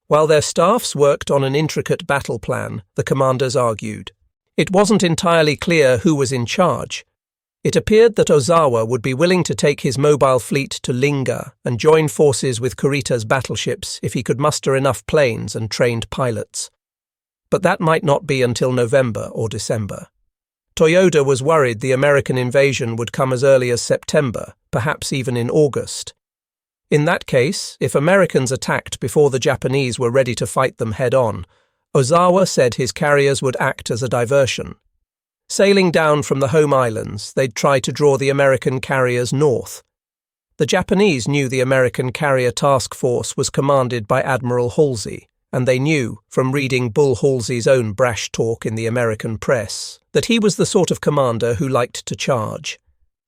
Speaker 1: While their staffs worked on an intricate battle plan, the commanders argued. It wasn't entirely clear who was in charge. It appeared that Ozawa would be willing to take his mobile fleet to Linga and join forces with Kurita's battleships if he could muster enough planes and trained pilots. But that might not be until November or December. Toyoda was worried the American invasion would come as early as September, perhaps even in August. In that case, if Americans attacked before the Japanese were ready to fight them head-on, Ozawa said his carriers would act as a diversion. Sailing down from the home islands, they'd try to draw the American carriers north. The Japanese knew the American carrier task force was commanded by Admiral Halsey, and they knew, from reading Bull Halsey's own brash talk in the American press, that he was the sort of commander who liked to charge.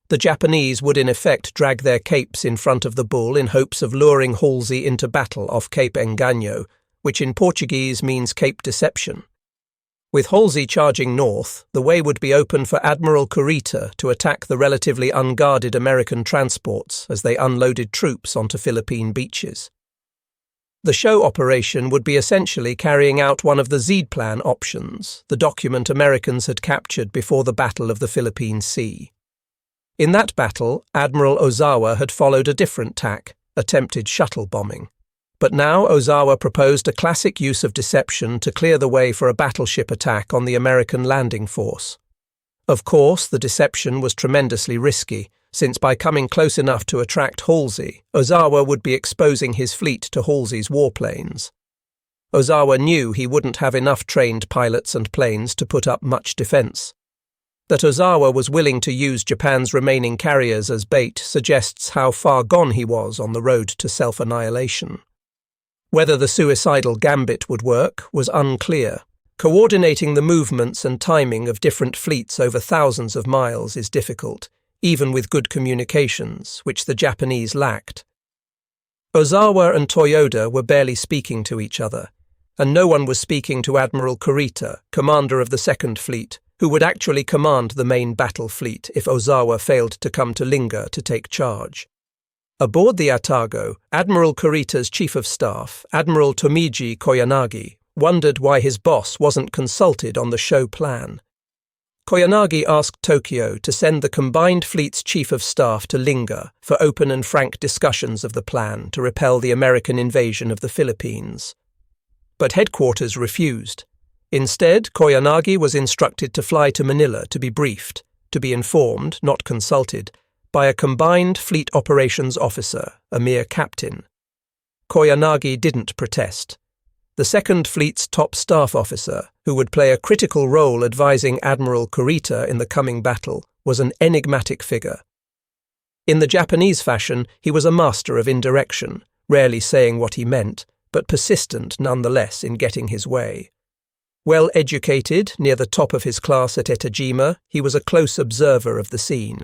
Speaker 1: The Japanese would in effect drag their capes in front of the bull in hopes of luring Halsey into battle off Cape Engano, which in Portuguese means Cape Deception. With Halsey charging north, the way would be open for Admiral Kurita to attack the relatively unguarded American transports as they unloaded troops onto Philippine beaches. The show operation would be essentially carrying out one of the Z-Plan options, the document Americans had captured before the Battle of the Philippine Sea. In that battle, Admiral Ozawa had followed a different tack, attempted shuttle bombing. But now Ozawa proposed a classic use of deception to clear the way for a battleship attack on the American landing force. Of course, the deception was tremendously risky, since by coming close enough to attract Halsey, Ozawa would be exposing his fleet to Halsey's warplanes. Ozawa knew he wouldn't have enough trained pilots and planes to put up much defense. That Ozawa was willing to use Japan's remaining carriers as bait suggests how far gone he was on the road to self-annihilation. Whether the suicidal gambit would work was unclear. Coordinating the movements and timing of different fleets over thousands of miles is difficult, even with good communications, which the Japanese lacked. Ozawa and Toyoda were barely speaking to each other, and no one was speaking to Admiral Kurita, commander of the Second Fleet, who would actually command the main battle fleet if Ozawa failed to come to Linga to take charge. Aboard the Atago, Admiral Kurita's chief of staff, Admiral Tomiji Koyanagi, wondered why his boss wasn't consulted on the show plan. Koyanagi asked Tokyo to send the combined fleet's chief of staff to Linga for open and frank discussions of the plan to repel the American invasion of the Philippines. But headquarters refused. Instead, Koyanagi was instructed to fly to Manila to be briefed, to be informed, not consulted, by a combined fleet operations officer, a mere captain. Koyanagi didn't protest. The Second Fleet's top staff officer, who would play a critical role advising Admiral Kurita in the coming battle, was an enigmatic figure. In the Japanese fashion, he was a master of indirection, rarely saying what he meant, but persistent nonetheless in getting his way. Well educated, near the top of his class at Etajima, he was a close observer of the scene.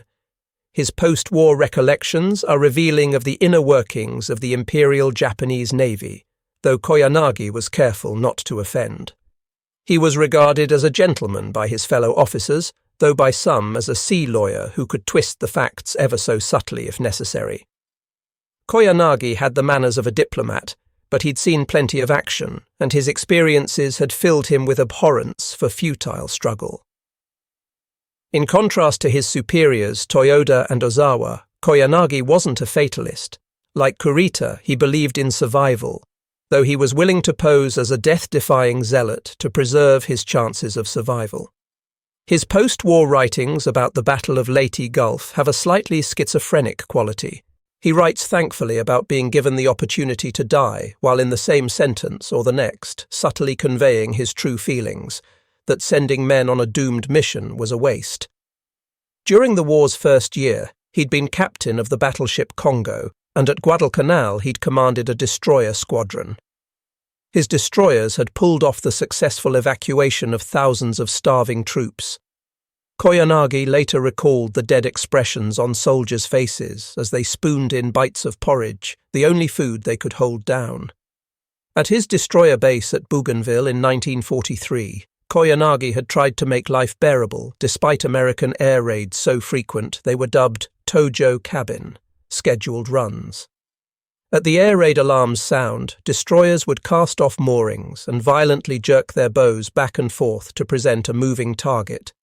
Speaker 1: his post-war recollections are revealing of the inner workings of the Imperial Japanese Navy, though Koyanagi was careful not to offend. He was regarded as a gentleman by his fellow officers, though by some as a sea lawyer who could twist the facts ever so subtly if necessary. Koyanagi had the manners of a diplomat, but he'd seen plenty of action, and his experiences had filled him with abhorrence for futile struggle. In contrast to his superiors Toyoda and Ozawa, Koyanagi wasn't a fatalist. Like Kurita, he believed in survival, though he was willing to pose as a death-defying zealot to preserve his chances of survival. His post-war writings about the Battle of Leyte Gulf have a slightly schizophrenic quality. He writes thankfully about being given the opportunity to die, while in the same sentence or the next, subtly conveying his true feelings, that sending men on a doomed mission was a waste. During the war's first year, he'd been captain of the battleship Congo, and at Guadalcanal he'd commanded a destroyer squadron. His destroyers had pulled off the successful evacuation of thousands of starving troops. Koyanagi later recalled the dead expressions on soldiers' faces as they spooned in bites of porridge, the only food they could hold down. At his destroyer base at Bougainville in 1943, Koyanagi had tried to make life bearable despite American air raids so frequent they were dubbed Tojo Cabin, scheduled runs. At the air raid alarm's sound, destroyers would cast off moorings and violently jerk their bows back and forth to present a moving target.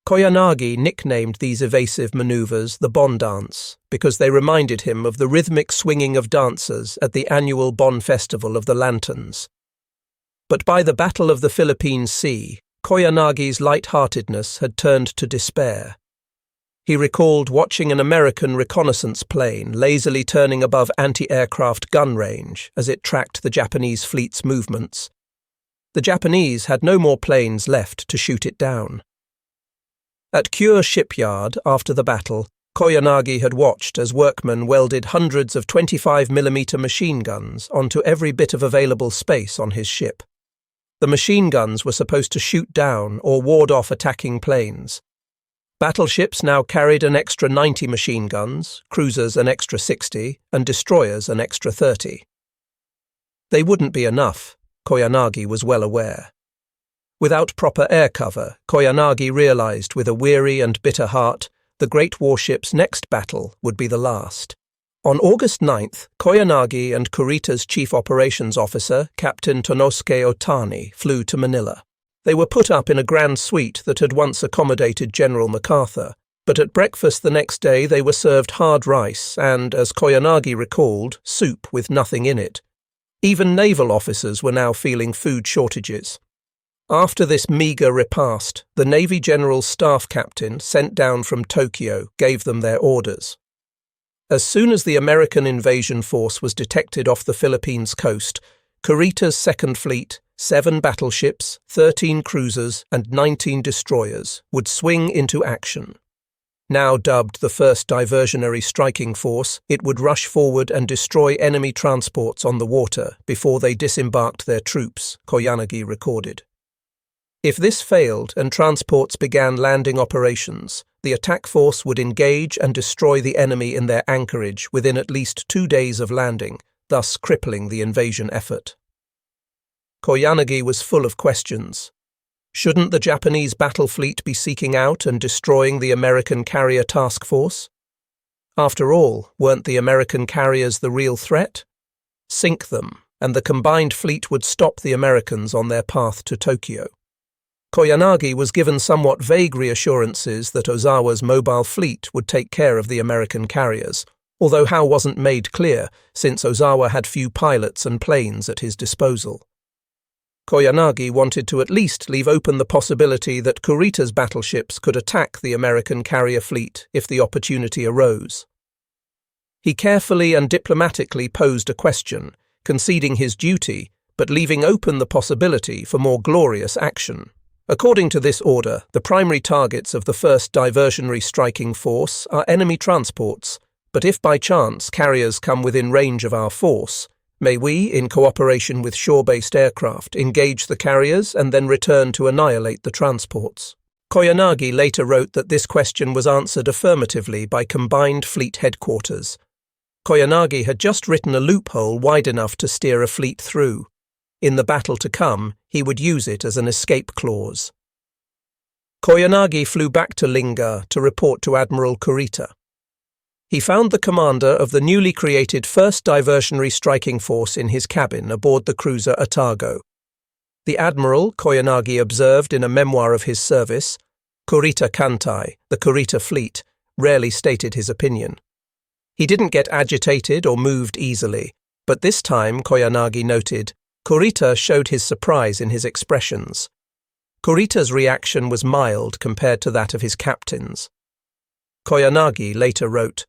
Speaker 1: Koyanagi nicknamed these evasive maneuvers the Bon Dance because they reminded him of the rhythmic swinging of dancers at the annual Bon Festival of the Lanterns. But by the Battle of the Philippine Sea, Koyanagi's light-heartedness had turned to despair. He recalled watching an American reconnaissance plane lazily turning above anti-aircraft gun range as it tracked the Japanese fleet's movements. The Japanese had no more planes left to shoot it down. At Kure shipyard, after the battle, Koyanagi had watched as workmen welded hundreds of 25mm machine guns onto every bit of available space on his ship. The machine guns were supposed to shoot down or ward off attacking planes. Battleships now carried an extra 90 machine guns, cruisers an extra 60, and destroyers an extra 30. They wouldn't be enough, Koyanagi was well aware. Without proper air cover, Koyanagi realized with a weary and bitter heart the great warship's next battle would be the last. On August 9th, Koyanagi and Kurita's chief operations officer, Captain Tonosuke Otani, flew to Manila. They were put up in a grand suite that had once accommodated General MacArthur, but at breakfast the next day they were served hard rice and, as Koyanagi recalled, soup with nothing in it. Even naval officers were now feeling food shortages. After this meagre repast, the Navy General's staff captain, sent down from Tokyo, gave them their orders. As soon as the American invasion force was detected off the Philippines coast, Kurita's Second Fleet, 7 battleships, 13 cruisers, and 19 destroyers would swing into action. Now dubbed the First Diversionary Striking Force, it would rush forward and destroy enemy transports on the water before they disembarked their troops, Koyanagi recorded. If this failed and transports began landing operations, the attack force would engage and destroy the enemy in their anchorage within at least 2 days of landing, thus crippling the invasion effort. Koyanagi was full of questions. Shouldn't the Japanese battle fleet be seeking out and destroying the American carrier task force? After all, weren't the American carriers the real threat? Sink them, and the combined fleet would stop the Americans on their path to Tokyo. Koyanagi was given somewhat vague reassurances that Ozawa's mobile fleet would take care of the American carriers, although how wasn't made clear since Ozawa had few pilots and planes at his disposal. Koyanagi wanted to at least leave open the possibility that Kurita's battleships could attack the American carrier fleet if the opportunity arose. He carefully and diplomatically posed a question, conceding his duty, but leaving open the possibility for more glorious action. According to this order, the primary targets of the First Diversionary Striking Force are enemy transports, but if by chance carriers come within range of our force, may we, in cooperation with shore-based aircraft, engage the carriers and then return to annihilate the transports. Koyanagi later wrote that this question was answered affirmatively by Combined Fleet Headquarters. Koyanagi had just written a loophole wide enough to steer a fleet through. In the battle to come, he would use it as an escape clause. Koyanagi flew back to Linga to report to Admiral Kurita. He found the commander of the newly created 1st Diversionary Striking Force in his cabin aboard the cruiser Otago. The admiral, Koyanagi observed in a memoir of his service, Kurita Kantai, the Kurita fleet, rarely stated his opinion. He didn't get agitated or moved easily, but this time, Koyanagi noted, Kurita showed his surprise in his expressions. Kurita's reaction was mild compared to that of his captains. Koyanagi later wrote,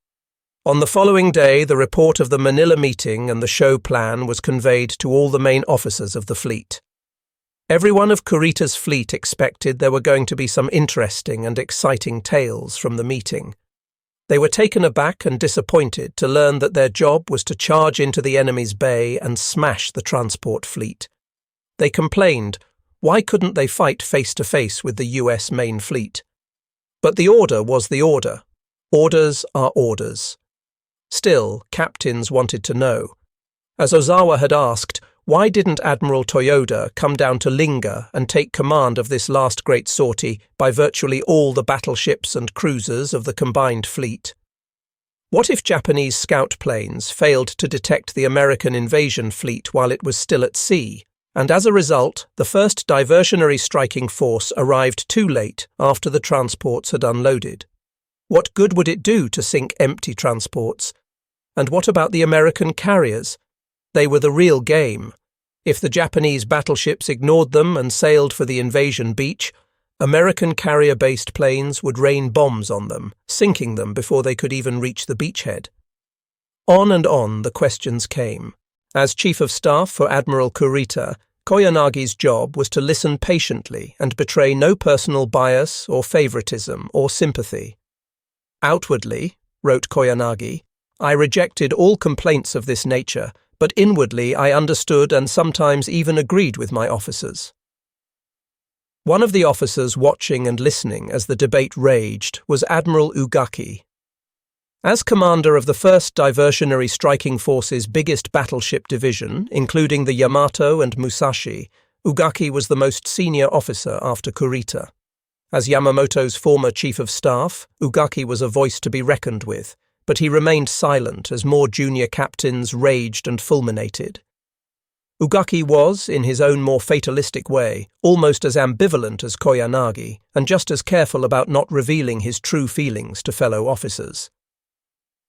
Speaker 1: "On the following day, the report of the Manila meeting and the show plan was conveyed to all the main officers of the fleet. Everyone of Kurita's fleet expected there were going to be some interesting and exciting tales from the meeting. They were taken aback and disappointed to learn that their job was to charge into the enemy's bay and smash the transport fleet. They complained, why couldn't they fight face-to-face with the US main fleet? But the order was the order. Orders are orders. Still, captains wanted to know. As Ozawa had asked, why didn't Admiral Toyoda come down to Linga and take command of this last great sortie by virtually all the battleships and cruisers of the combined fleet? What if Japanese scout planes failed to detect the American invasion fleet while it was still at sea, and as a result, the 1st Diversionary Striking Force arrived too late after the transports had unloaded? What good would it do to sink empty transports? And what about the American carriers? They were the real game. If the Japanese battleships ignored them and sailed for the invasion beach, American carrier-based planes would rain bombs on them, sinking them before they could even reach the beachhead. On and on the questions came. As Chief of Staff for Admiral Kurita, Koyanagi's job was to listen patiently and betray no personal bias or favoritism or sympathy. Outwardly, wrote Koyanagi, I rejected all complaints of this nature, but inwardly I understood and sometimes even agreed with my officers. One of the officers watching and listening as the debate raged was Admiral Ugaki. As commander of the 1st Diversionary Striking Force's biggest battleship division, including the Yamato and Musashi, Ugaki was the most senior officer after Kurita. As Yamamoto's former chief of staff, Ugaki was a voice to be reckoned with, but he remained silent as more junior captains raged and fulminated. Ugaki was, in his own more fatalistic way, almost as ambivalent as Koyanagi, and just as careful about not revealing his true feelings to fellow officers.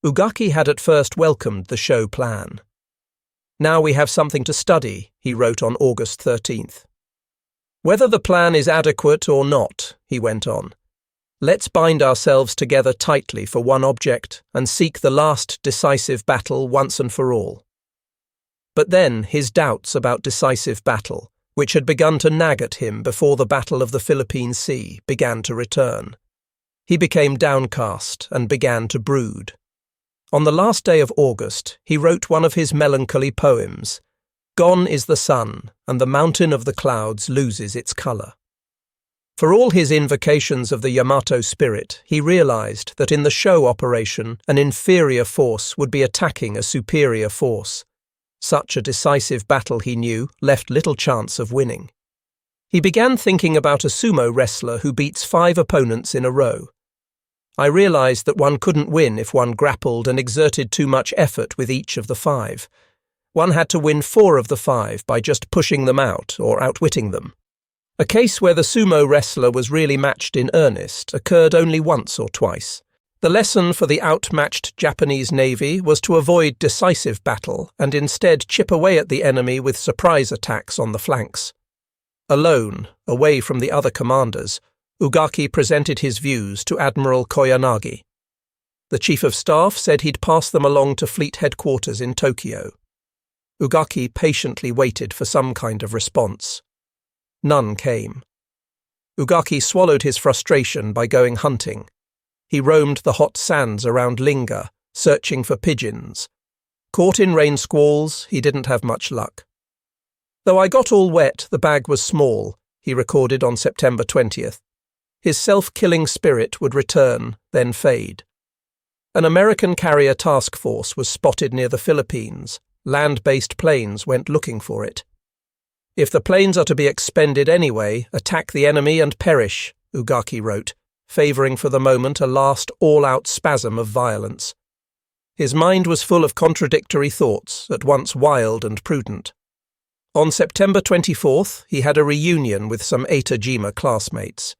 Speaker 1: Ugaki had at first welcomed the show plan. Now we have something to study, he wrote on August 13th. Whether the plan is adequate or not, he went on, let's bind ourselves together tightly for one object and seek the last decisive battle once and for all. But then his doubts about decisive battle, which had begun to nag at him before the Battle of the Philippine Sea, began to return. He became downcast and began to brood. On the last day of August, he wrote one of his melancholy poems, Gone is the sun, and the mountain of the clouds loses its colour. For all his invocations of the Yamato spirit, he realized that in the show operation, an inferior force would be attacking a superior force. Such a decisive battle, he knew, left little chance of winning. He began thinking about a sumo wrestler who beats 5 opponents in a row. I realized that one couldn't win if one grappled and exerted too much effort with each of the 5. One had to win 4 of the 5 by just pushing them out or outwitting them. A case where the sumo wrestler was really matched in earnest occurred only once or twice. The lesson for the outmatched Japanese navy was to avoid decisive battle and instead chip away at the enemy with surprise attacks on the flanks. Alone, away from the other commanders, Ugaki presented his views to Admiral Koyanagi. The Chief of Staff said he'd pass them along to fleet headquarters in Tokyo. Ugaki patiently waited for some kind of response. None came. Ugaki swallowed his frustration by going hunting. He roamed the hot sands around Linga, searching for pigeons. Caught in rain squalls, he didn't have much luck. Though I got all wet, the bag was small, he recorded on September 20th. his self-killing spirit would return, then fade. An American carrier task force was spotted near the Philippines. Land-based planes went looking for it. "If the planes are to be expended anyway, attack the enemy and perish," Ugaki wrote, favouring for the moment a last all-out spasm of violence. His mind was full of contradictory thoughts, at once wild and prudent. On September 24th, he had a reunion with some Eita-jima classmates.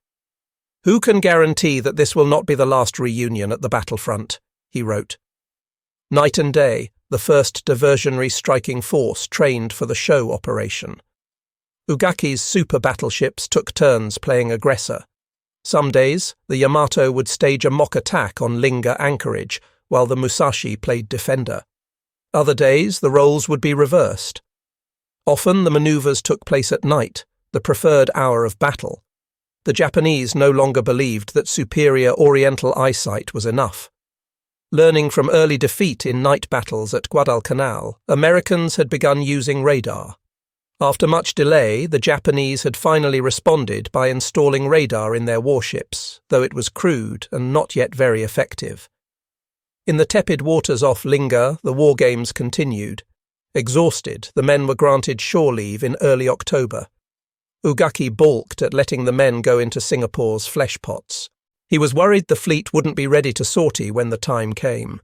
Speaker 1: "Who can guarantee that this will not be the last reunion at the battlefront?" he wrote. Night and day, the 1st Diversionary Striking Force trained for the show operation. Ugaki's super battleships took turns playing aggressor. Some days, the Yamato would stage a mock attack on Linga anchorage, while the Musashi played defender. Other days, the roles would be reversed. Often the manoeuvres took place at night, the preferred hour of battle. The Japanese no longer believed that superior Oriental eyesight was enough. Learning from early defeat in night battles at Guadalcanal, Americans had begun using radar. After much delay, the Japanese had finally responded by installing radar in their warships, though it was crude and not yet very effective. In the tepid waters off Linga, the war games continued. Exhausted, the men were granted shore leave in early October. Ugaki balked at letting the men go into Singapore's flesh pots. He was worried the fleet wouldn't be ready to sortie when the time came.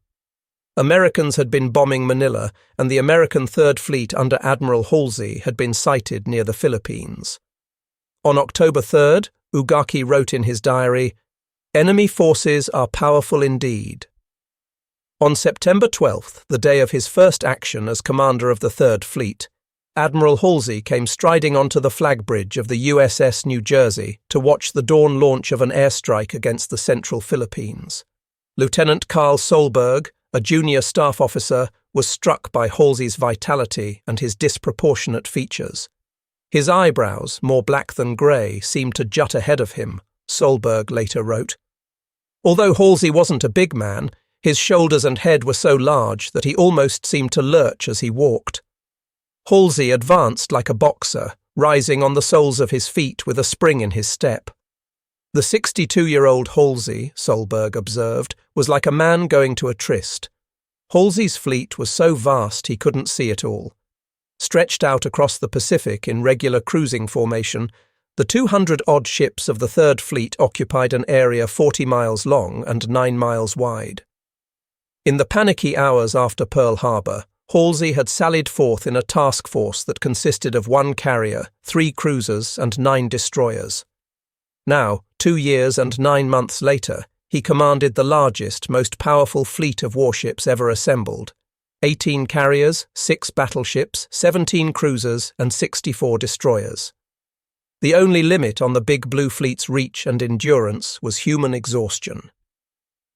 Speaker 1: Americans had been bombing Manila, and the American Third Fleet under Admiral Halsey had been sighted near the Philippines. On October 3rd, Ugaki wrote in his diary, "Enemy forces are powerful indeed." On September 12th, the day of his first action as commander of the Third Fleet, Admiral Halsey came striding onto the flag bridge of the USS New Jersey to watch the dawn launch of an airstrike against the central Philippines. Lieutenant Carl Solberg, a junior staff officer, was struck by Halsey's vitality and his disproportionate features. His eyebrows, more black than grey, seemed to jut ahead of him, Solberg later wrote. Although Halsey wasn't a big man, his shoulders and head were so large that he almost seemed to lurch as he walked. Halsey advanced like a boxer, rising on the soles of his feet with a spring in his step. The 62-year-old Halsey, Solberg observed, was like a man going to a tryst. Halsey's fleet was so vast he couldn't see it all. Stretched out across the Pacific in regular cruising formation, the 200-odd ships of the Third Fleet occupied an area 40 miles long and 9 miles wide. In the panicky hours after Pearl Harbor, Halsey had sallied forth in a task force that consisted of 1 carrier, 3 cruisers, and 9 destroyers. Now, 2 years and 9 months later, he commanded the largest, most powerful fleet of warships ever assembled: 18 carriers, 6 battleships, 17 cruisers, and 64 destroyers. The only limit on the Big Blue Fleet's reach and endurance was human exhaustion.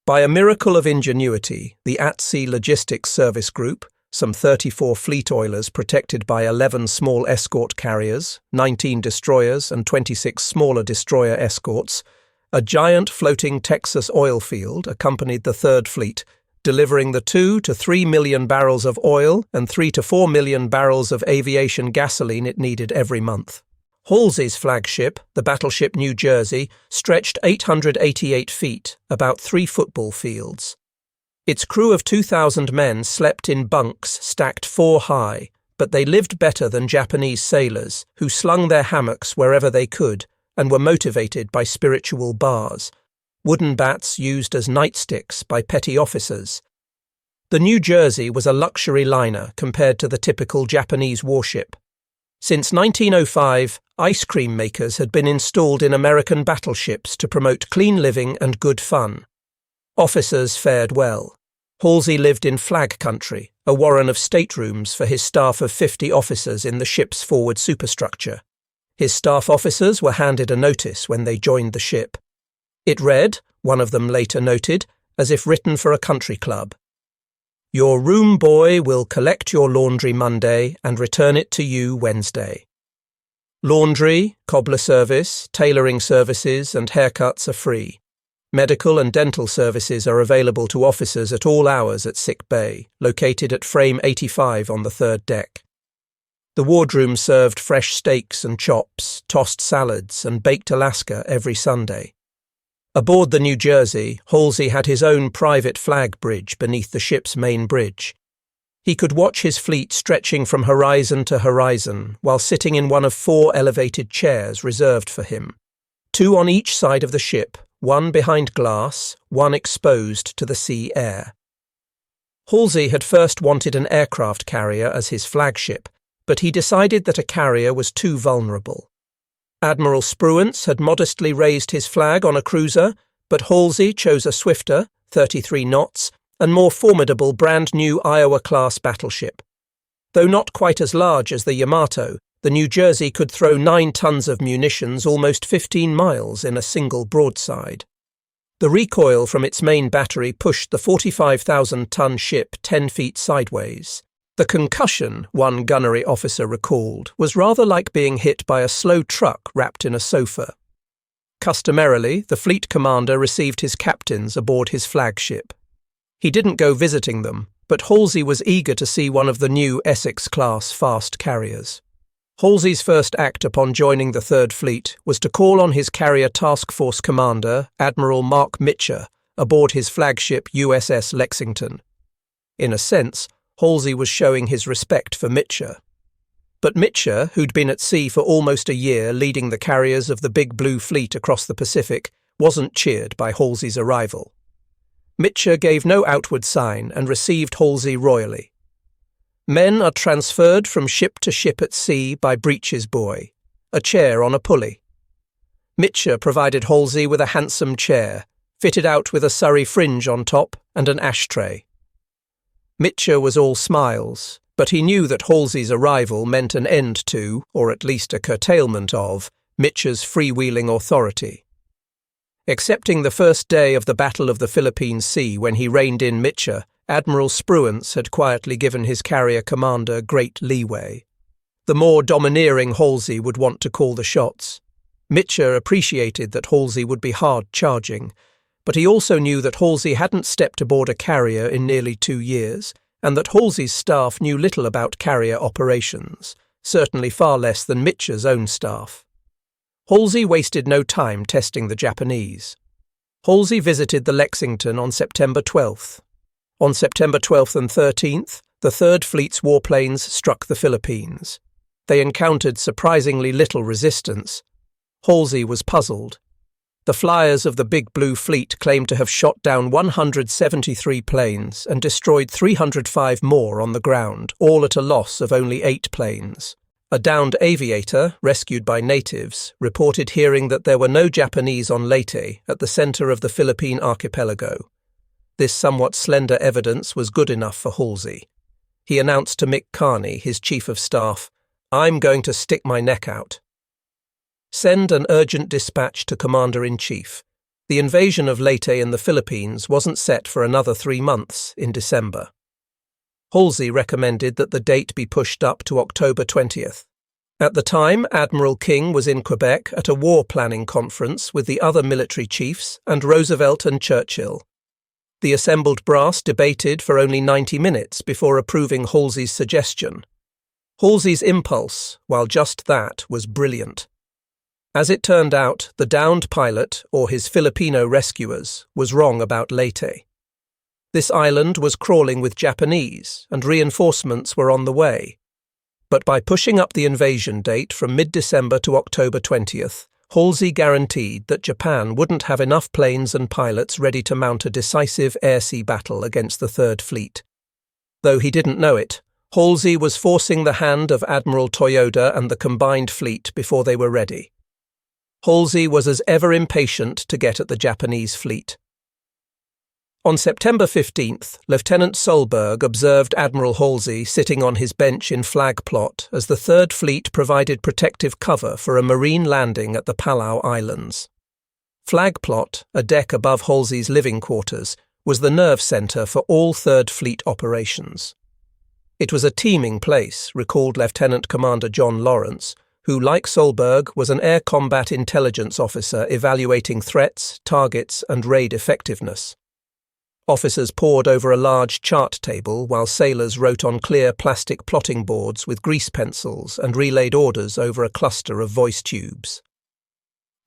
Speaker 1: By a miracle of ingenuity, the At-Sea Logistics Service Group, some 34 fleet oilers protected by 11 small escort carriers, 19 destroyers and 26 smaller destroyer escorts, a giant floating Texas oil field accompanied the Third Fleet, delivering the 2 to 3 million barrels of oil and 3 to 4 million barrels of aviation gasoline it needed every month. Halsey's flagship, the battleship New Jersey, stretched 888 feet, about 3 football fields. Its crew of 2,000 men slept in bunks stacked 4 high, but they lived better than Japanese sailors, who slung their hammocks wherever they could and were motivated by spiritual bars, wooden bats used as nightsticks by petty officers. The New Jersey was a luxury liner compared to the typical Japanese warship. Since 1905, ice cream makers had been installed in American battleships to promote clean living and good fun. Officers fared well. Halsey lived in flag country, a warren of staterooms for his staff of 50 officers in the ship's forward superstructure. His staff officers were handed a notice when they joined the ship. It read, one of them later noted, as if written for a country club. Your room boy will collect your laundry Monday and return it to you Wednesday. Laundry, cobbler service, tailoring services and haircuts are free. Medical and dental services are available to officers at all hours at Sick Bay, located at frame 85 on the 3rd deck. The wardroom served fresh steaks and chops, tossed salads and baked Alaska every Sunday. Aboard the New Jersey, Halsey had his own private flag bridge beneath the ship's main bridge. He could watch his fleet stretching from horizon to horizon while sitting in one of 4 elevated chairs reserved for him, 2 on each side of the ship, 1 behind glass, 1 exposed to the sea air. Halsey had first wanted an aircraft carrier as his flagship, but he decided that a carrier was too vulnerable. Admiral Spruance had modestly raised his flag on a cruiser, but Halsey chose a swifter, 33 knots, and more formidable brand-new Iowa-class battleship. Though not quite as large as the Yamato, the New Jersey could throw 9 tons of munitions almost 15 miles in a single broadside. The recoil from its main battery pushed the 45,000-ton ship 10 feet sideways. The concussion, one gunnery officer recalled, was rather like being hit by a slow truck wrapped in a sofa. Customarily, the fleet commander received his captains aboard his flagship. He didn't go visiting them, but Halsey was eager to see one of the new Essex-class fast carriers. Halsey's first act upon joining the Third Fleet was to call on his carrier task force commander, Admiral Mark Mitcher, aboard his flagship USS Lexington. In a sense, Halsey was showing his respect for Mitcher. But Mitcher, who'd been at sea for almost a year leading the carriers of the Big Blue Fleet across the Pacific, wasn't cheered by Halsey's arrival. Mitcher gave no outward sign and received Halsey royally. Men are transferred from ship to ship at sea by breeches buoy, a chair on a pulley. Mitcher provided Halsey with a handsome chair, fitted out with a Surrey fringe on top and an ashtray. Mitcher was all smiles, but he knew that Halsey's arrival meant an end to, or at least a curtailment of, Mitcher's freewheeling authority. Excepting the first day of the Battle of the Philippine Sea when he reined in Mitcher, Admiral Spruance had quietly given his carrier commander great leeway. The more domineering Halsey would want to call the shots. Mitcher appreciated that Halsey would be hard charging, but he also knew that Halsey hadn't stepped aboard a carrier in nearly 2 years, and that Halsey's staff knew little about carrier operations, certainly far less than Mitcher's own staff. Halsey wasted no time testing the Japanese. Halsey visited the Lexington on September 12th. On September 12th and 13th, the Third Fleet's warplanes struck the Philippines. They encountered surprisingly little resistance. Halsey was puzzled. The flyers of the Big Blue Fleet claimed to have shot down 173 planes and destroyed 305 more on the ground, all at a loss of only 8 planes. A downed aviator, rescued by natives, reported hearing that there were no Japanese on Leyte, at the center of the Philippine archipelago. This somewhat slender evidence was good enough for Halsey. He announced to Mick Carney, his chief of staff, "I'm going to stick my neck out." Send an urgent dispatch to Commander-in-Chief. The invasion of Leyte in the Philippines wasn't set for another 3 months in December. Halsey recommended that the date be pushed up to October 20th. At the time, Admiral King was in Quebec at a war planning conference with the other military chiefs and Roosevelt and Churchill. The assembled brass debated for only 90 minutes before approving Halsey's suggestion. Halsey's impulse, while just that, was brilliant. As it turned out, the downed pilot, or his Filipino rescuers, was wrong about Leyte. This island was crawling with Japanese, and reinforcements were on the way. But by pushing up the invasion date from mid-December to October 20th, Halsey guaranteed that Japan wouldn't have enough planes and pilots ready to mount a decisive air-sea battle against the Third Fleet. Though he didn't know it, Halsey was forcing the hand of Admiral Toyoda and the combined fleet before they were ready. Halsey was as ever impatient to get at the Japanese fleet. On September 15th, Lieutenant Solberg observed Admiral Halsey sitting on his bench in Flag Plot as the Third Fleet provided protective cover for a marine landing at the Palau Islands. Flag Plot, a deck above Halsey's living quarters, was the nerve centre for all Third Fleet operations. It was a teeming place, recalled Lieutenant Commander John Lawrence, who, like Solberg, was an air combat intelligence officer evaluating threats, targets, and raid effectiveness. Officers pored over a large chart table while sailors wrote on clear plastic plotting boards with grease pencils and relayed orders over a cluster of voice tubes.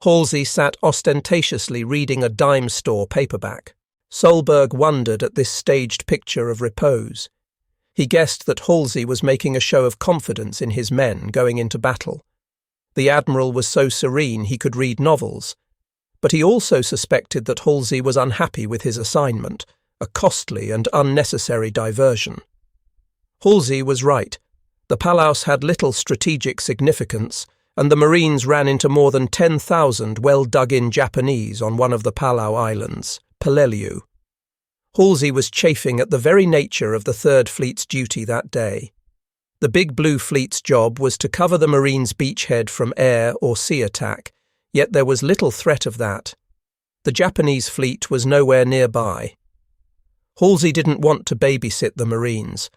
Speaker 1: Halsey sat ostentatiously reading a dime store paperback. Solberg wondered at this staged picture of repose. He guessed that Halsey was making a show of confidence in his men going into battle. The Admiral was so serene he could read novels, but he also suspected that Halsey was unhappy with his assignment, a costly and unnecessary diversion. Halsey was right. The Palaus had little strategic significance, and the Marines ran into more than 10,000 well-dug-in Japanese on one of the Palau Islands, Peleliu. Halsey was chafing at the very nature of the Third Fleet's duty that day. The Big Blue Fleet's job was to cover the Marines' beachhead from air or sea attack, yet there was little threat of that. The Japanese fleet was nowhere nearby. Halsey didn't want to babysit the Marines.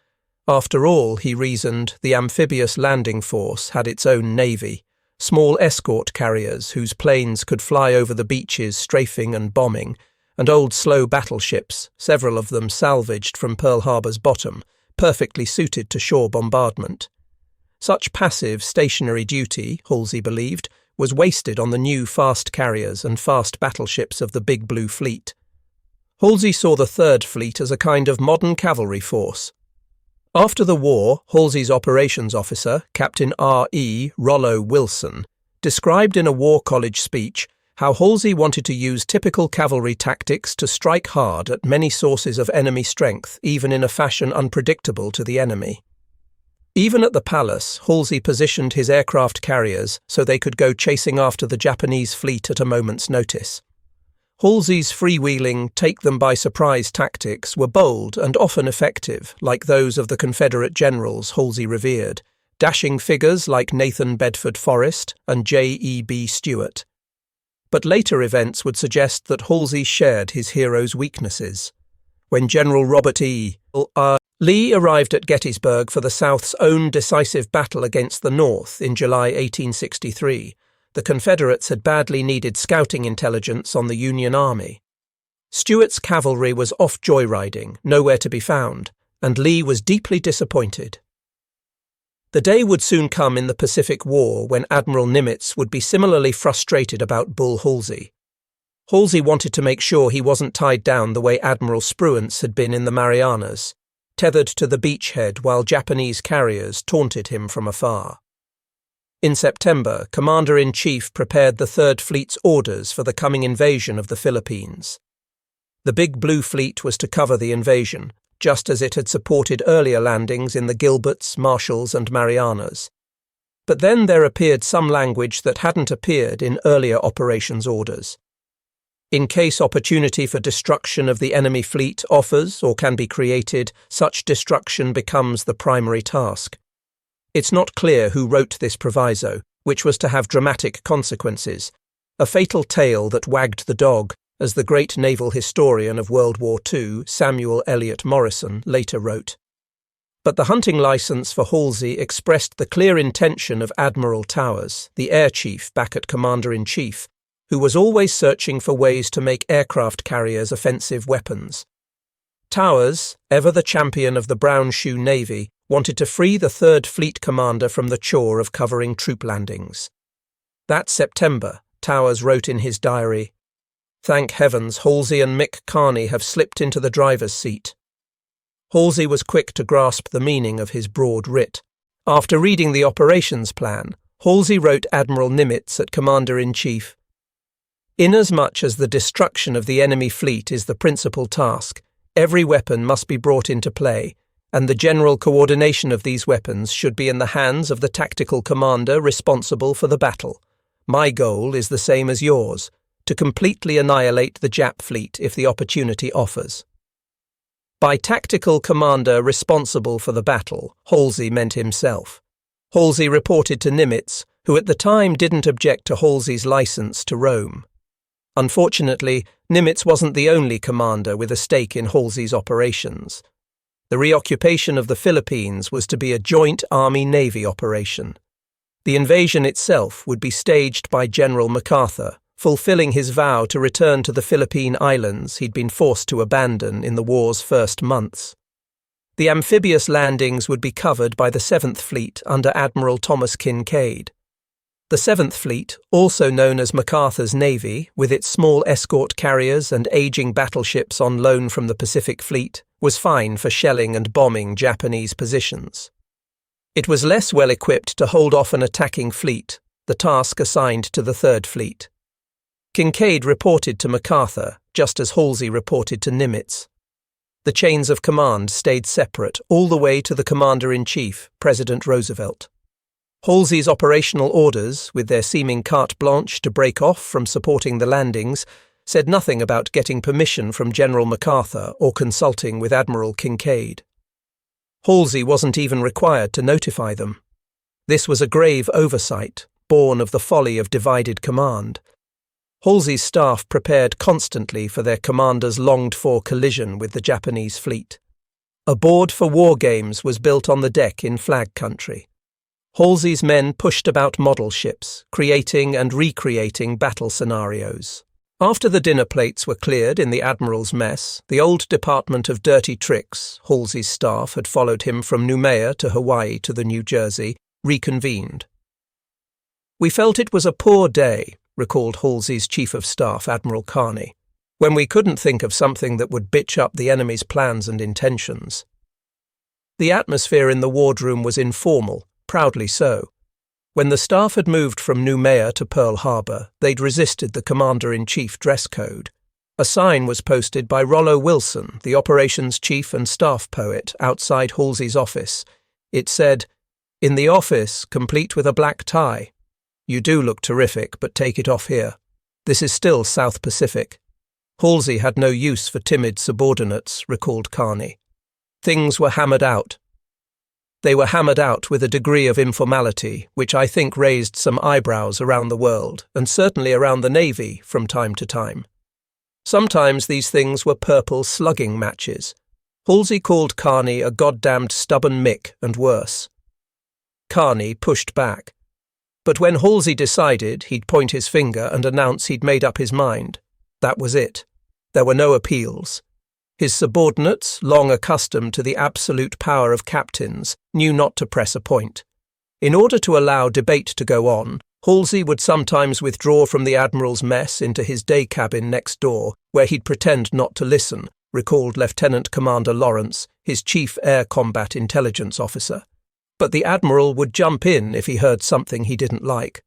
Speaker 1: After all, he reasoned, the amphibious landing force had its own navy, small escort carriers whose planes could fly over the beaches strafing and bombing, and old slow battleships, several of them salvaged from Pearl Harbor's bottom, perfectly suited to shore bombardment. Such passive, stationary duty, Halsey believed, was wasted on the new fast carriers and fast battleships of the Big Blue Fleet. Halsey saw the Third Fleet as a kind of modern cavalry force. After the war, Halsey's operations officer, Captain R.E. Rollo Wilson, described in a War College speech how Halsey wanted to use typical cavalry tactics to strike hard at many sources of enemy strength, even in a fashion unpredictable to the enemy. Even at the palace, Halsey positioned his aircraft carriers so they could go chasing after the Japanese fleet at a moment's notice. Halsey's freewheeling, take-them-by-surprise tactics were bold and often effective, like those of the Confederate generals Halsey revered, dashing figures like Nathan Bedford Forrest and J.E.B. Stuart. But later events would suggest that Halsey shared his hero's weaknesses. When General Robert E. Lee arrived at Gettysburg for the South's own decisive battle against the North in July 1863, the Confederates had badly needed scouting intelligence on the Union Army. Stuart's cavalry was off joyriding, nowhere to be found, and Lee was deeply disappointed. The day would soon come in the Pacific War when Admiral Nimitz would be similarly frustrated about Bull Halsey. Halsey wanted to make sure he wasn't tied down the way Admiral Spruance had been in the Marianas, tethered to the beachhead while Japanese carriers taunted him from afar. In September, Commander-in-Chief prepared the Third Fleet's orders for the coming invasion of the Philippines. The Big Blue Fleet was to cover the invasion, just as it had supported earlier landings in the Gilberts, Marshalls and Marianas. But then there appeared some language that hadn't appeared in earlier operations orders. In case opportunity for destruction of the enemy fleet offers or can be created, such destruction becomes the primary task. It's not clear who wrote this proviso, which was to have dramatic consequences, a fatal tail that wagged the dog, as the great naval historian of World War II, Samuel Eliot Morison, later wrote. But the hunting license for Halsey expressed the clear intention of Admiral Towers, the air chief back at Commander-in-Chief, who was always searching for ways to make aircraft carriers offensive weapons. Towers, ever the champion of the Brown Shoe Navy, wanted to free the Third Fleet commander from the chore of covering troop landings. That September, Towers wrote in his diary, "Thank heavens Halsey and Mick Carney have slipped into the driver's seat." Halsey was quick to grasp the meaning of his broad writ. After reading the operations plan, Halsey wrote Admiral Nimitz at Commander-in-Chief, "Inasmuch as the destruction of the enemy fleet is the principal task, every weapon must be brought into play, and the general coordination of these weapons should be in the hands of the tactical commander responsible for the battle. My goal is the same as yours, to completely annihilate the Jap fleet if the opportunity offers." By tactical commander responsible for the battle, Halsey meant himself. Halsey reported to Nimitz, who at the time didn't object to Halsey's license to roam. Unfortunately, Nimitz wasn't the only commander with a stake in Halsey's operations. The reoccupation of the Philippines was to be a joint Army-Navy operation. The invasion itself would be staged by General MacArthur, fulfilling his vow to return to the Philippine Islands he'd been forced to abandon in the war's first months. The amphibious landings would be covered by the Seventh Fleet under Admiral Thomas Kinkaid. The Seventh Fleet, also known as MacArthur's Navy, with its small escort carriers and aging battleships on loan from the Pacific Fleet, was fine for shelling and bombing Japanese positions. It was less well equipped to hold off an attacking fleet, the task assigned to the Third Fleet. Kinkaid reported to MacArthur, just as Halsey reported to Nimitz. The chains of command stayed separate all the way to the Commander-in-Chief, President Roosevelt. Halsey's operational orders, with their seeming carte blanche to break off from supporting the landings, said nothing about getting permission from General MacArthur or consulting with Admiral Kinkaid. Halsey wasn't even required to notify them. This was a grave oversight, born of the folly of divided command. Halsey's staff prepared constantly for their commander's longed-for collision with the Japanese fleet. A board for war games was built on the deck in flag country. Halsey's men pushed about model ships, creating and recreating battle scenarios. After the dinner plates were cleared in the Admirals' mess, the old Department of Dirty Tricks, Halsey's staff had followed him from Noumea to Hawaii to the New Jersey, reconvened. "We felt it was a poor day," recalled Halsey's Chief of Staff, Admiral Carney, "when we couldn't think of something that would bitch up the enemy's plans and intentions." The atmosphere in the wardroom was informal, proudly so. When the staff had moved from Noumea to Pearl Harbor, they'd resisted the Commander-in-Chief dress code. A sign was posted by Rollo Wilson, the operations chief and staff poet, outside Halsey's office. It said, "In the office, complete with a black tie. You do look terrific, but take it off here. This is still South Pacific." Halsey had no use for timid subordinates, recalled Carney. Things were hammered out. They were hammered out with a degree of informality, which I think raised some eyebrows around the world, and certainly around the Navy, from time to time. Sometimes these things were purple slugging matches. Halsey called Carney a goddamned stubborn Mick, and worse. Carney pushed back. But when Halsey decided, he'd point his finger and announce he'd made up his mind. That was it. There were no appeals. His subordinates, long accustomed to the absolute power of captains, knew not to press a point. In order to allow debate to go on, Halsey would sometimes withdraw from the Admiral's mess into his day cabin next door, where he'd pretend not to listen, recalled Lieutenant Commander Lawrence, his chief air combat intelligence officer. But the Admiral would jump in if he heard something he didn't like.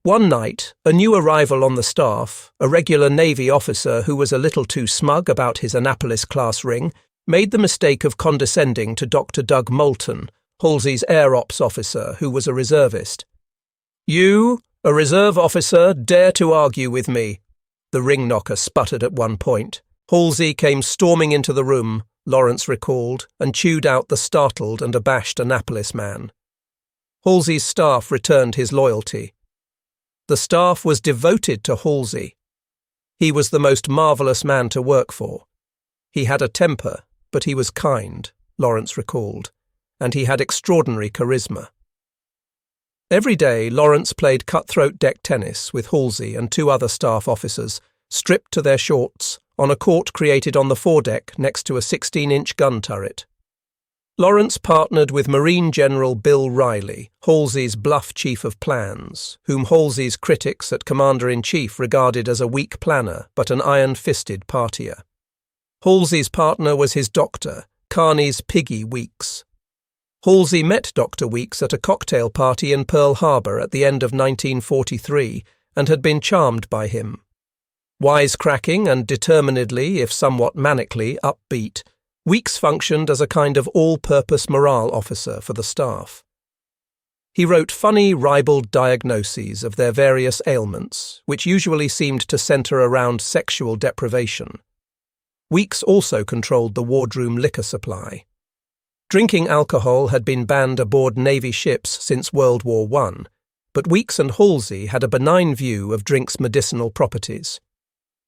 Speaker 1: One night, a new arrival on the staff, a regular Navy officer who was a little too smug about his Annapolis-class ring, made the mistake of condescending to Dr. Doug Moulton, Halsey's Air Ops officer, who was a reservist. "You, a reserve officer, dare to argue with me," the ring knocker sputtered at one point. Halsey came storming into the room, Lawrence recalled, and chewed out the startled and abashed Annapolis man. Halsey's staff returned his loyalty. The staff was devoted to Halsey. He was the most marvellous man to work for. He had a temper, but he was kind, Lawrence recalled, and he had extraordinary charisma. Every day, Lawrence played cutthroat deck tennis with Halsey and two other staff officers, stripped to their shorts, on a court created on the foredeck next to a 16-inch gun turret. Lawrence partnered with Marine General Bill Riley, Halsey's bluff chief of plans, whom Halsey's critics at Commander-in-Chief regarded as a weak planner but an iron-fisted partier. Halsey's partner was his doctor, Carney's Piggy Weeks. Halsey met Dr. Weeks at a cocktail party in Pearl Harbor at the end of 1943 and had been charmed by him. Wisecracking and determinedly, if somewhat manically, upbeat, Weeks functioned as a kind of all-purpose morale officer for the staff. He wrote funny, ribald diagnoses of their various ailments, which usually seemed to centre around sexual deprivation. Weeks also controlled the wardroom liquor supply. Drinking alcohol had been banned aboard Navy ships since World War I, but Weeks and Halsey had a benign view of drink's medicinal properties.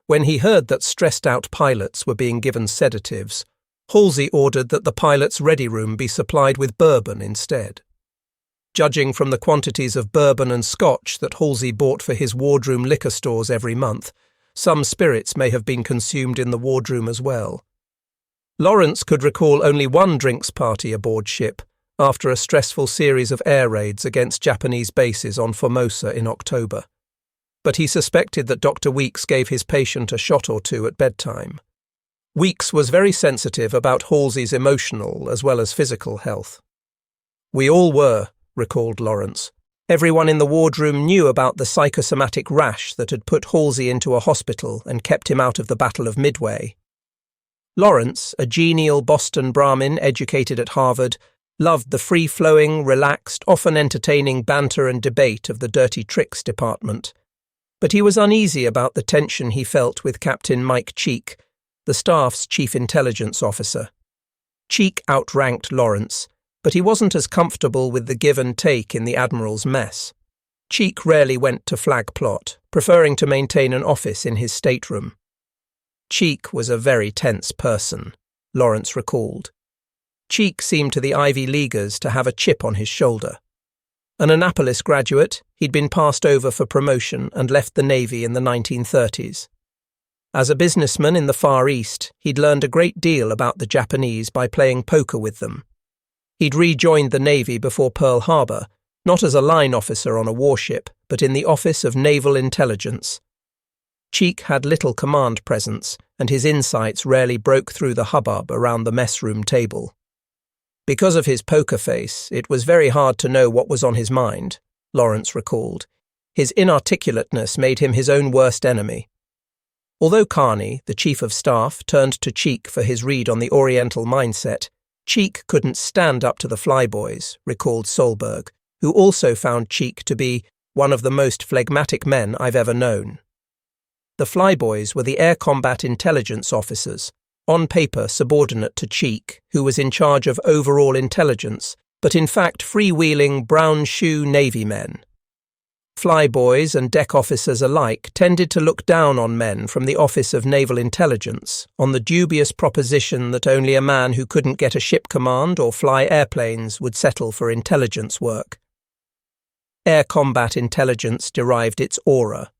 Speaker 1: When he heard that stressed-out pilots were being given sedatives, Halsey ordered that the pilot's ready room be supplied with bourbon instead. Judging from the quantities of bourbon and scotch that Halsey bought for his wardroom liquor stores every month, some spirits may have been consumed in the wardroom as well. Lawrence could recall only one drinks party aboard ship, after a stressful series of air raids against Japanese bases on Formosa in October. But he suspected that Dr. Weeks gave his patient a shot or two at bedtime. Weeks was very sensitive about Halsey's emotional as well as physical health. "We all were," recalled Lawrence. "Everyone in the wardroom knew about the psychosomatic rash that had put Halsey into a hospital and kept him out of the Battle of Midway." Lawrence, a genial Boston Brahmin educated at Harvard, loved the free-flowing, relaxed, often entertaining banter and debate of the Dirty Tricks department. But he was uneasy about the tension he felt with Captain Mike Cheek, the staff's chief intelligence officer. Cheek outranked Lawrence, but he wasn't as comfortable with the give and take in the Admirals' mess. Cheek rarely went to flag plot, preferring to maintain an office in his stateroom. Cheek was a very tense person, Lawrence recalled. Cheek seemed to the Ivy Leaguers to have a chip on his shoulder. An Annapolis graduate, he'd been passed over for promotion and left the Navy in the 1930s. As a businessman in the Far East, he'd learned a great deal about the Japanese by playing poker with them. He'd rejoined the Navy before Pearl Harbor, not as a line officer on a warship, but in the Office of Naval Intelligence. Cheek had little command presence, and his insights rarely broke through the hubbub around the messroom table. Because of his poker face, it was very hard to know what was on his mind, Lawrence recalled. His inarticulateness made him his own worst enemy. Although Carney, the chief of staff, turned to Cheek for his read on the Oriental mindset, Cheek couldn't stand up to the flyboys, recalled Solberg, who also found Cheek to be one of the most phlegmatic men I've ever known. The flyboys were the air combat intelligence officers, on paper subordinate to Cheek, who was in charge of overall intelligence, but in fact freewheeling brown-shoe Navy men. Flyboys and deck officers alike tended to look down on men from the Office of Naval Intelligence on the dubious proposition that only a man who couldn't get a ship command or fly airplanes would settle for intelligence work. Air combat intelligence derived its aura,